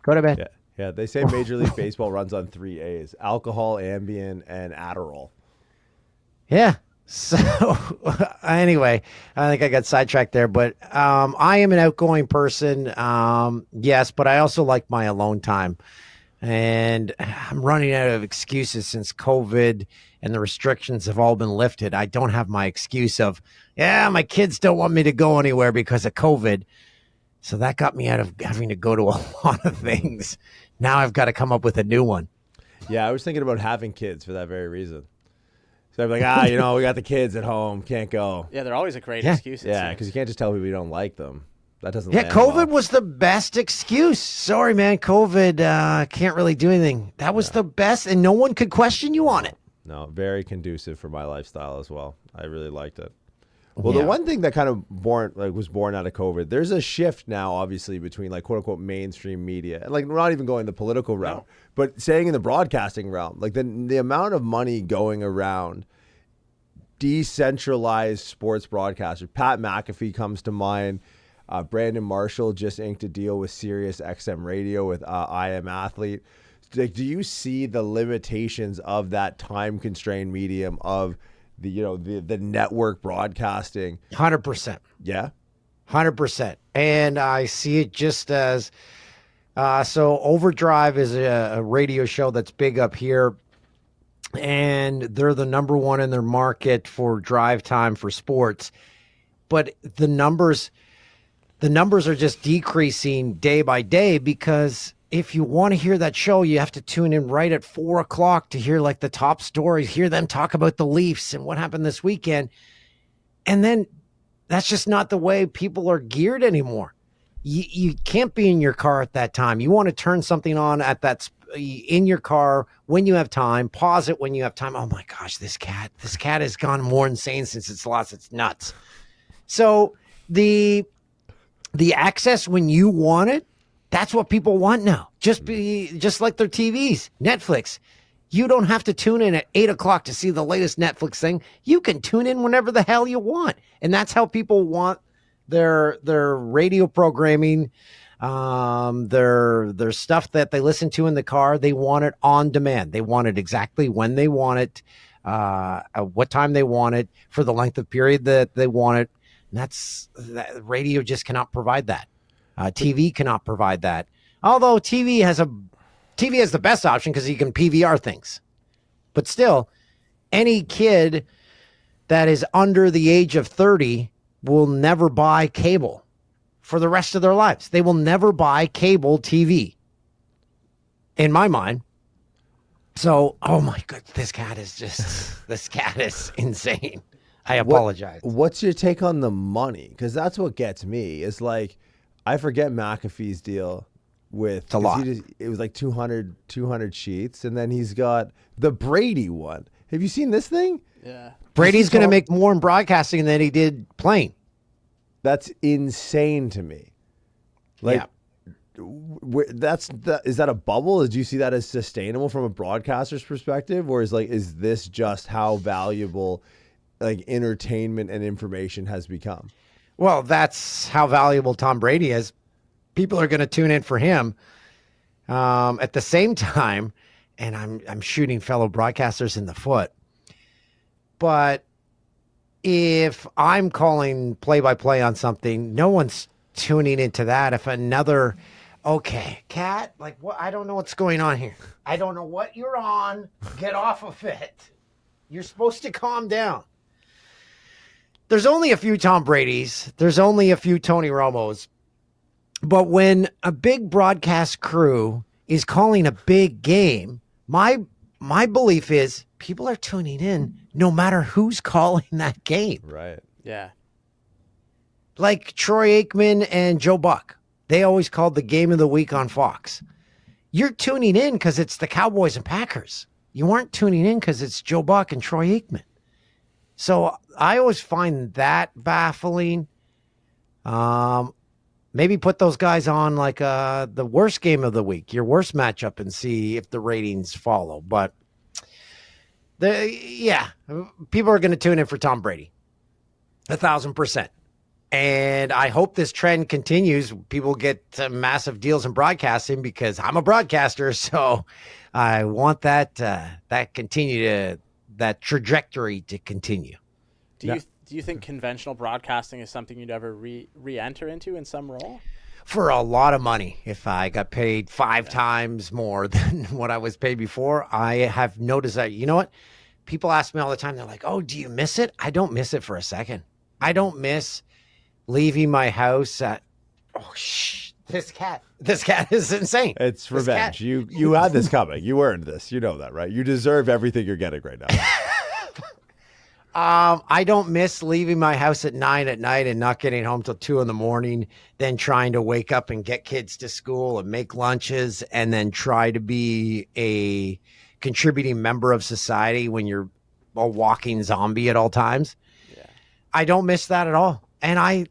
Go to bed. Yeah. They say Major League Baseball runs on 3 A's: alcohol, Ambien, and Adderall. Yeah. So anyway, I think I got sidetracked there, but I am an outgoing person. Yes, but I also like my alone time. And I'm running out of excuses since COVID and the restrictions have all been lifted. I don't have my excuse of, my kids don't want me to go anywhere because of COVID. So that got me out of having to go to a lot of things. Now I've got to come up with a new one. Yeah, I was thinking about having kids for that very reason. So I'm like, we got the kids at home, can't go. Yeah, they're always a great excuse. Yeah, because you can't just tell people you don't like them. That doesn't. Yeah, COVID was the best excuse. Sorry, man, COVID can't really do anything. That was the best, and no one could question you on it. No, very conducive for my lifestyle as well. I really liked it. Well, the one thing that kind of was born out of COVID, there's a shift now, obviously, between like quote unquote mainstream media, and like we're not even going the political route, but staying in the broadcasting realm. Like the amount of money going around decentralized sports broadcasters. Pat McAfee comes to mind. Brandon Marshall just inked a deal with Sirius XM Radio with I Am Athlete. Like, do you see the limitations of that time constrained medium of the network broadcasting? 100%. Yeah. 100%. And I see it just as so Overdrive is a radio show that's big up here, and they're the #1 in their market for drive time for sports. But the numbers are just decreasing day by day, because if you want to hear that show, you have to tune in right at 4:00 to hear like the top stories, hear them talk about the Leafs and what happened this weekend. And then that's just not the way people are geared anymore. you can't be in your car at that time. You want to turn something on at in your car when you have time, pause it when you have time. Oh my gosh, this cat has gone more insane since it's lost its nuts. So the access when you want it, that's what people want now. Just like their TVs, Netflix. You don't have to tune in at 8:00 to see the latest Netflix thing. You can tune in whenever the hell you want. And that's how people want their radio programming, their stuff that they listen to in the car. They want it on demand. They want it exactly when they want it, what time they want it, for the length of period that they want it. And that radio just cannot provide that. TV cannot provide that. Although TV has the best option because you can PVR things. But still, any kid that is under the age of 30 will never buy cable for the rest of their lives. They will never buy cable TV, in my mind. So, oh my God, this cat is insane. I apologize. What's your take on the money? Because that's what gets me. Is like, I forget McAfee's deal with, it's a lot. It was like 200 sheets, and then he's got the Brady one. Have you seen this thing? Yeah. Brady's going to make more in broadcasting than he did playing. That's insane to me. Like, is that a bubble? Do you see that as sustainable from a broadcaster's perspective, or is this just how valuable like entertainment and information has become? Well, that's how valuable Tom Brady is. People are going to tune in for him. At the same time, and I'm shooting fellow broadcasters in the foot, but if I'm calling play-by-play on something, no one's tuning into that. If another, okay, Cat, like what? I don't know what's going on here. I don't know what you're on. Get off of it. You're supposed to calm down. There's only a few Tom Bradys. There's only a few Tony Romos. But when a big broadcast crew is calling a big game, my belief is people are tuning in no matter who's calling that game. Right. Yeah. Like Troy Aikman and Joe Buck. They always called the game of the week on Fox. You're tuning in because it's the Cowboys and Packers. You aren't tuning in because it's Joe Buck and Troy Aikman. So I always find that baffling. Maybe put those guys on like the worst game of the week, your worst matchup, and see if the ratings follow. But people are going to tune in for Tom Brady, 1,000%. And I hope this trend continues. People get massive deals in broadcasting because I'm a broadcaster, so I want that trajectory to continue. Do you think conventional broadcasting is something you'd ever re-enter into in some role? For a lot of money. If I got paid 5 times more than what I was paid before, I have no desire. You know what? People ask me all the time, they're like, oh, do you miss it? I don't miss it for a second. I don't miss leaving my house at, this cat is insane. It's revenge. You had this coming. You earned this. You know that, right? You deserve everything you're getting right now. I don't miss leaving my house at 9 at night and not getting home till 2 a.m, then trying to wake up and get kids to school and make lunches and then try to be a contributing member of society when you're a walking zombie at all times. Yeah. I don't miss that at all. And I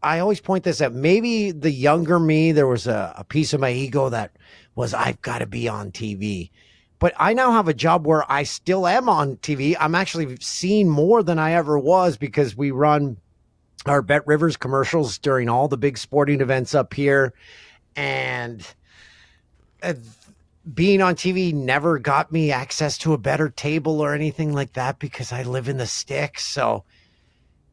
always point this out. Maybe the younger me, there was a piece of my ego that was, I've got to be on TV. But I now have a job where I still am on TV. I'm actually seeing more than I ever was because we run our Bet Rivers commercials during all the big sporting events up here. And being on TV never got me access to a better table or anything like that because I live in the sticks. So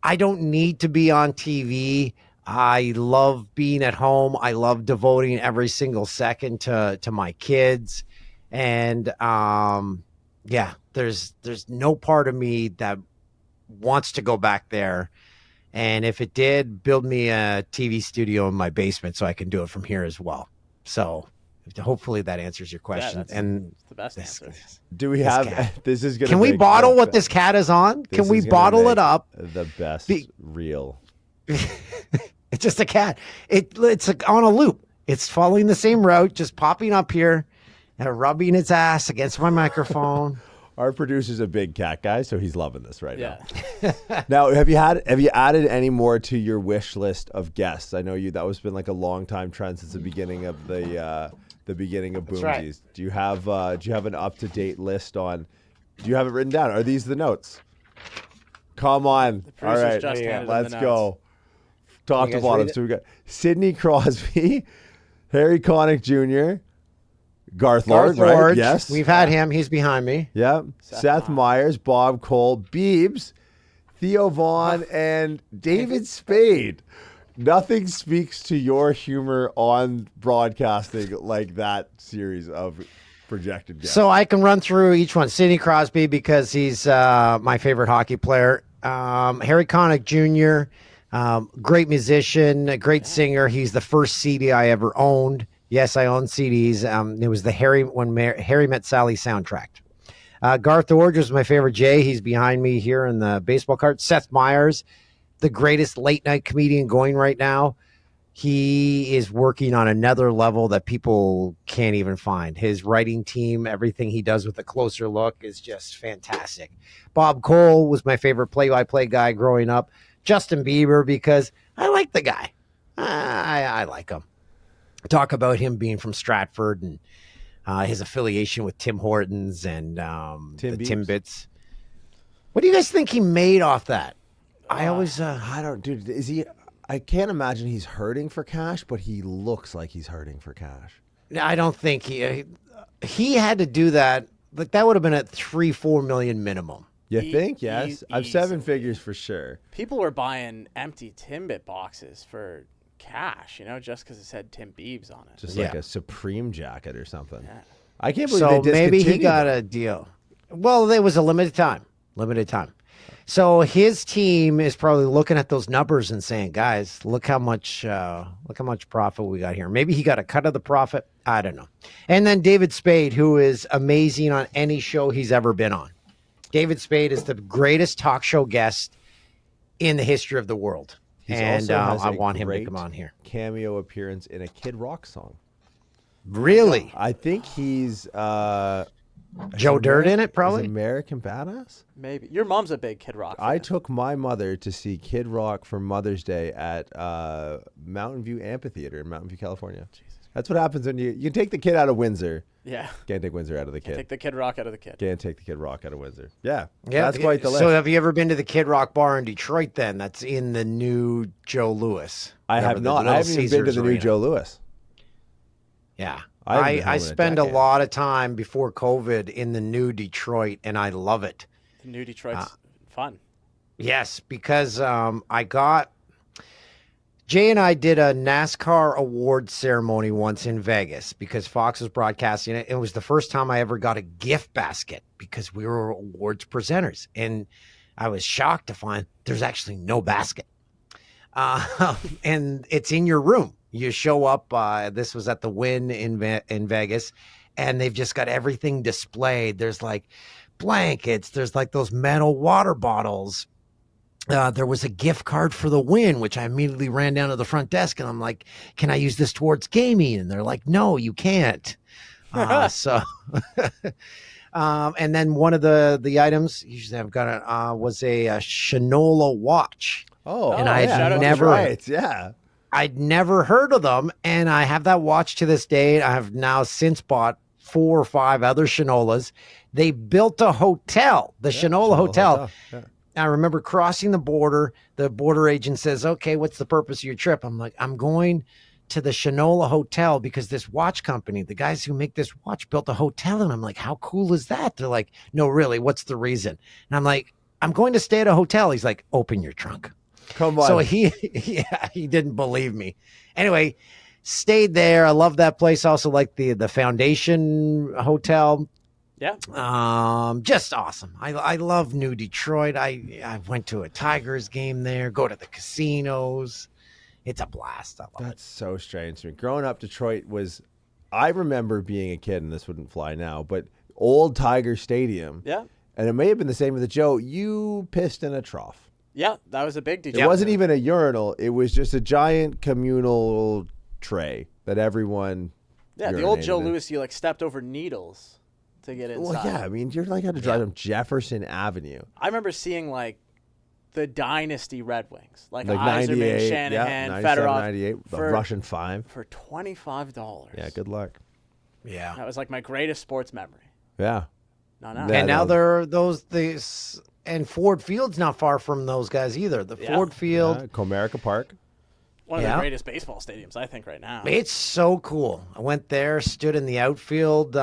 I don't need to be on TV. I love being at home. I love devoting every single second to my kids. And there's no part of me that wants to go back there. And if it did, build me a TV studio in my basement so I can do it from here as well. So hopefully that answers your question. Yeah, and the best answer. Do we have this is going to Can we bottle what this cat is on? Can we bottle it up? The best reel. It's just a cat. It's on a loop. It's following the same route, just popping up here and rubbing its ass against my microphone. Our producer's a big cat guy, so he's loving this right Yeah. now. Now, have you added any more to your wish list of guests? I know that was been like a long time trend since the beginning of the beginning of Boomsies. right. Do you have an up to date list on? Do you have it written down? Are these the notes? Come on! All producer's right, just handed him the let's notes. go. Top You to guys bottom. read it? So we got Sidney Crosby, Harry Connick Jr., Garth Lord, right? Lord, Yes. We've had him. He's behind me. Yep. Seth Meyers, Bob Cole, Biebs, Theo Vaughn, and David Spade. Nothing speaks to your humor on broadcasting like that series of projected guests. So I can run through each one. Sidney Crosby, because he's my favorite hockey player. Harry Connick Jr., great musician, a great singer. He's the first CD I ever owned. Yes, I own CDs. It was the Harry Met Sally soundtrack. Garth Orge was my favorite Jay. He's behind me here in the baseball card. Seth Meyers, the greatest late night comedian going right now. He is working on another level that people can't even find. His writing team, everything he does with a closer look is just fantastic. Bob Cole was my favorite play-by-play guy growing up. Justin Bieber, because I like the guy. I like him. Talk about him being from Stratford and his affiliation with Tim Hortons and the Timbits. What do you guys think he made off that? I always I don't, dude. Is he? I can't imagine he's hurting for cash, but he looks like he's hurting for cash. I don't think he had to do that. Like that would have been at 3-4 million minimum. You think? Yes, I've seven easily. figures for sure. People were buying empty Timbit boxes for cash, just because it said Tim Biebs on it. Just like a Supreme jacket or something. Yeah. I can't believe So they maybe he discontinued got it. a deal. Well, it was a limited time. So his team is probably looking at those numbers and saying, "Guys, look how much profit we got here." Maybe he got a cut of the profit. I don't know. And then David Spade, who is amazing on any show he's ever been on. David Spade is the greatest talk show guest in the history of the world, and I want him to come on here. Cameo appearance in a Kid Rock song. Really, I think he's Joe Dirt in it, probably. Is American Badass. Maybe. Your mom's a big Kid Rock fan. I took my mother to see Kid Rock for Mother's Day at Mountain View Amphitheater in Mountain View, California. Jesus. That's what happens when you take the kid out of Windsor. Yeah. Can't take Windsor out of the kid. Take the Kid Rock out of the kid. Can't take the Kid Rock out of Windsor. Yeah. Yeah, That's quite the list. So have you ever been to the Kid Rock bar in Detroit then? That's in the new Joe Louis. I have not. I haven't even been to the new Joe Louis. Yeah. I haven't been home I in a spend a decade. lot of time before COVID in the new Detroit, and I love it. The new Detroit's fun. Yes, because Jay and I did a NASCAR award ceremony once in Vegas because Fox was broadcasting it. It was the first time I ever got a gift basket because we were awards presenters. And I was shocked to find there's actually no basket. And it's in your room. You show up. This was at the Wynn in Vegas, and they've just got everything displayed. There's like blankets. There's like those metal water bottles. There was a gift card for the Wynn, which I immediately ran down to the front desk, and I'm like, "Can I use this towards gaming?" And they're like, "No, you can't." And then one of the items usually I've got was a Shinola watch. Oh, and I'd that's never- right. Yeah. I'd never heard of them, and I have that watch to this day. I have now since bought 4 or 5 other Shinolas. They built a hotel, the Shinola Hotel. Yeah. I remember crossing the border. The border agent says, "Okay, what's the purpose of your trip?" I'm like, "I'm going to the Shinola Hotel because this watch company, the guys who make this watch, built a hotel." And I'm like, "How cool is that?" They're like, "No, really, what's the reason?" And I'm like, "I'm going to stay at a hotel." He's like, "Open your trunk." Come on. So he didn't believe me. Anyway, stayed there. I love that place. Also like the Foundation Hotel. Yeah. Just awesome. I love New Detroit. I went to a Tigers game there, go to the casinos. It's a blast. I love That's so strange to me. Growing up, Detroit was, I remember being a kid, and this wouldn't fly now, but old Tiger Stadium. Yeah. And it may have been the same with the Joe. You pissed in a trough. Yeah, that was a big deal. It wasn't even a urinal. It was just a giant communal tray that everyone. Yeah, the old Joe Louis, you like stepped over needles to get inside. Well, yeah, I mean, you're like had to drive them Jefferson Avenue. I remember seeing like the Dynasty Red Wings, like Yzerman, Shanahan, 97, Fedorov, 98, the Russian 5 for $25. Yeah, good luck. Yeah, that was like my greatest sports memory. Yeah, and now they're these. And Ford Field's not far from those guys either. The Ford Field. Comerica Park. One of the greatest baseball stadiums, I think, right now. It's so cool. I went there, stood in the outfield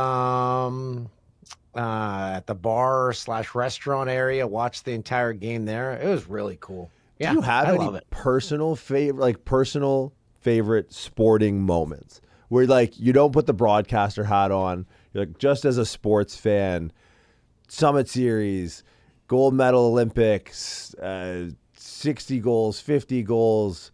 at the bar/restaurant area, watched the entire game there. It was really cool. Do you have any personal favorite sporting moments where like you don't put the broadcaster hat on, you're like just as a sports fan, Summit Series, gold medal Olympics, 60 goals, 50 goals,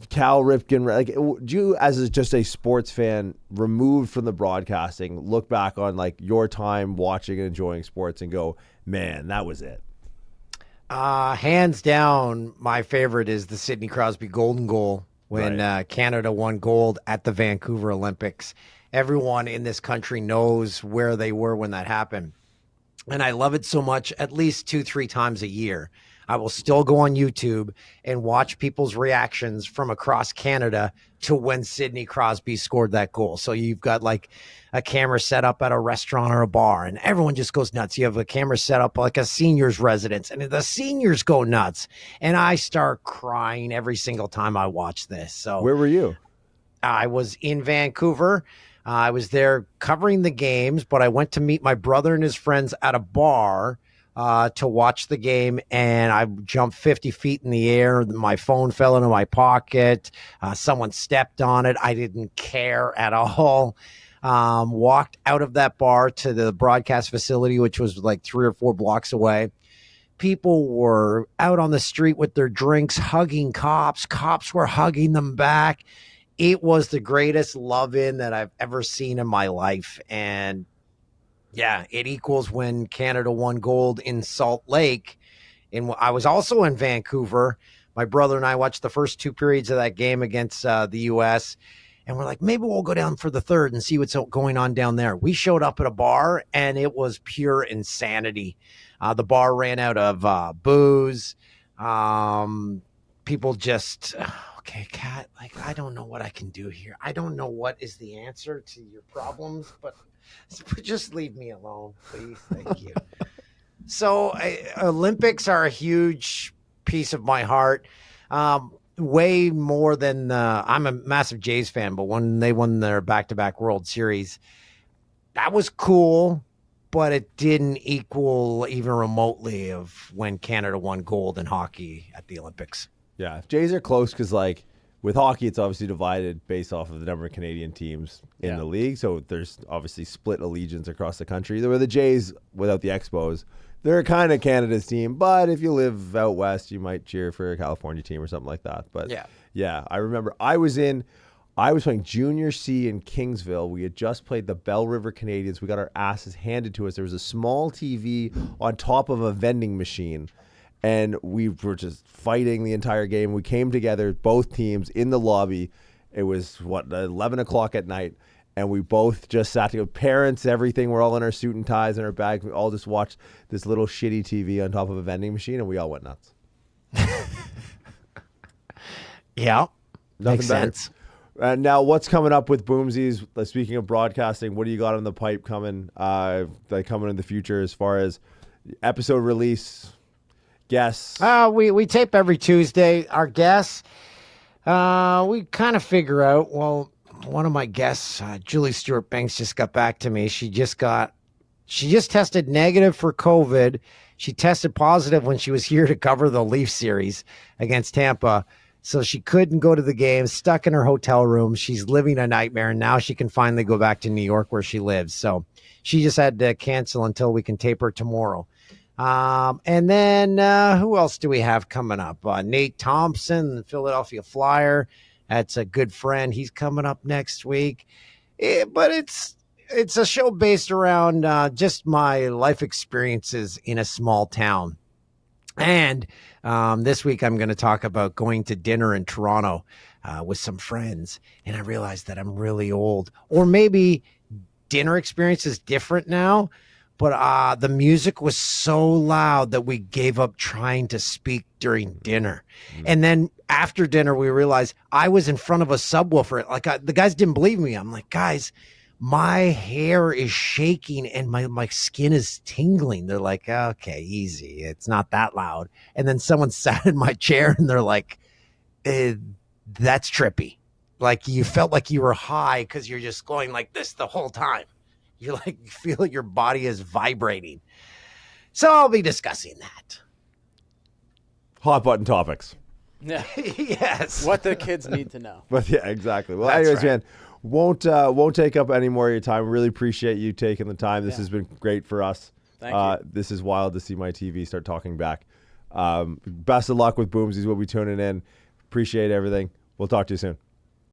Cal Ripken. Like, do you, as just a sports fan, removed from the broadcasting, look back on like your time watching and enjoying sports and go, man, that was it? Hands down, my favorite is the Sidney Crosby golden goal when Canada won gold at the Vancouver Olympics. Everyone in this country knows where they were when that happened. And I love it so much, at least 2-3 times a year. I will still go on YouTube and watch people's reactions from across Canada to when Sidney Crosby scored that goal. So you've got like a camera set up at a restaurant or a bar, and everyone just goes nuts. You have a camera set up like a senior's residence, and the seniors go nuts. And I start crying every single time I watch this. So where were you? I was in Vancouver. I was there covering the games, but I went to meet my brother and his friends at a bar to watch the game, and I jumped 50 feet in the air. My phone fell into my pocket. Someone stepped on it. I didn't care at all. Walked out of that bar to the broadcast facility, which was like 3 or 4 blocks away. People were out on the street with their drinks, hugging cops. Cops were hugging them back. It was the greatest love-in that I've ever seen in my life. And, yeah, it equals when Canada won gold in Salt Lake. And I was also in Vancouver. My brother and I watched the first 2 periods of that game against the U.S., and we're like, maybe we'll go down for the third and see what's going on down there. We showed up at a bar, and it was pure insanity. The bar ran out of booze. People just... Okay, Kat, like, I don't know what I can do here. I don't know what is the answer to your problems, but just leave me alone, please. Thank you. So Olympics are a huge piece of my heart. Way more than I'm a massive Jays fan, but when they won their back-to-back World Series, that was cool, but it didn't equal even remotely of when Canada won gold in hockey at the Olympics. Yeah, Jays are close because, like, with hockey, it's obviously divided based off of the number of Canadian teams in the league. So there's obviously split allegiance across the country. There were the Jays without the Expos. They're kind of Canada's team, but if you live out west, you might cheer for a California team or something like that. But yeah, I remember I was playing Junior C in Kingsville. We had just played the Bell River Canadians. We got our asses handed to us. There was a small TV on top of a vending machine. And we were just fighting the entire game. We came together, both teams, in the lobby. It was, 11 o'clock at night. And we both just sat together. Parents, everything. We're all in our suit and ties and our bags. We all just watched this little shitty TV on top of a vending machine, and we all went nuts. Yeah. Nothing makes better. sense. Now, what's coming up with Boomsies? Speaking of broadcasting, what do you got on the pipe coming in the future as far as episode release? Guests. We tape every Tuesday. Our guests, we kind of figure out, well, one of my guests, Julie Stewart-Banks, just got back to me. She just tested negative for COVID. She tested positive when she was here to cover the Leaf series against Tampa. So she couldn't go to the game, stuck in her hotel room. She's living a nightmare, and now she can finally go back to New York where she lives. So she just had to cancel until we can tape her tomorrow. And then who else do we have coming up? Nate Thompson, the Philadelphia Flyer. That's a good friend. He's coming up next week. But it's a show based around just my life experiences in a small town. And this week I'm going to talk about going to dinner in Toronto with some friends. And I realized that I'm really old. Or maybe dinner experience is different now. But the music was so loud that we gave up trying to speak during dinner. And then after dinner, we realized I was in front of a subwoofer. Like the guys didn't believe me. I'm like, guys, my hair is shaking and my skin is tingling. They're like, okay, easy. It's not that loud. And then someone sat in my chair and they're like, that's trippy. Like you felt like you were high because you're just going like this the whole time. You're like, you feel like your body is vibrating. So I'll be discussing that. Hot button topics. Yeah. Yes. What the kids need to know. But yeah, exactly. Well, That's anyways, right. man, won't take up any more of your time. Really appreciate you taking the time. This has been great for us. Thank you. This is wild to see my TV start talking back. Best of luck with Boomsies. We'll be tuning in. Appreciate everything. We'll talk to you soon.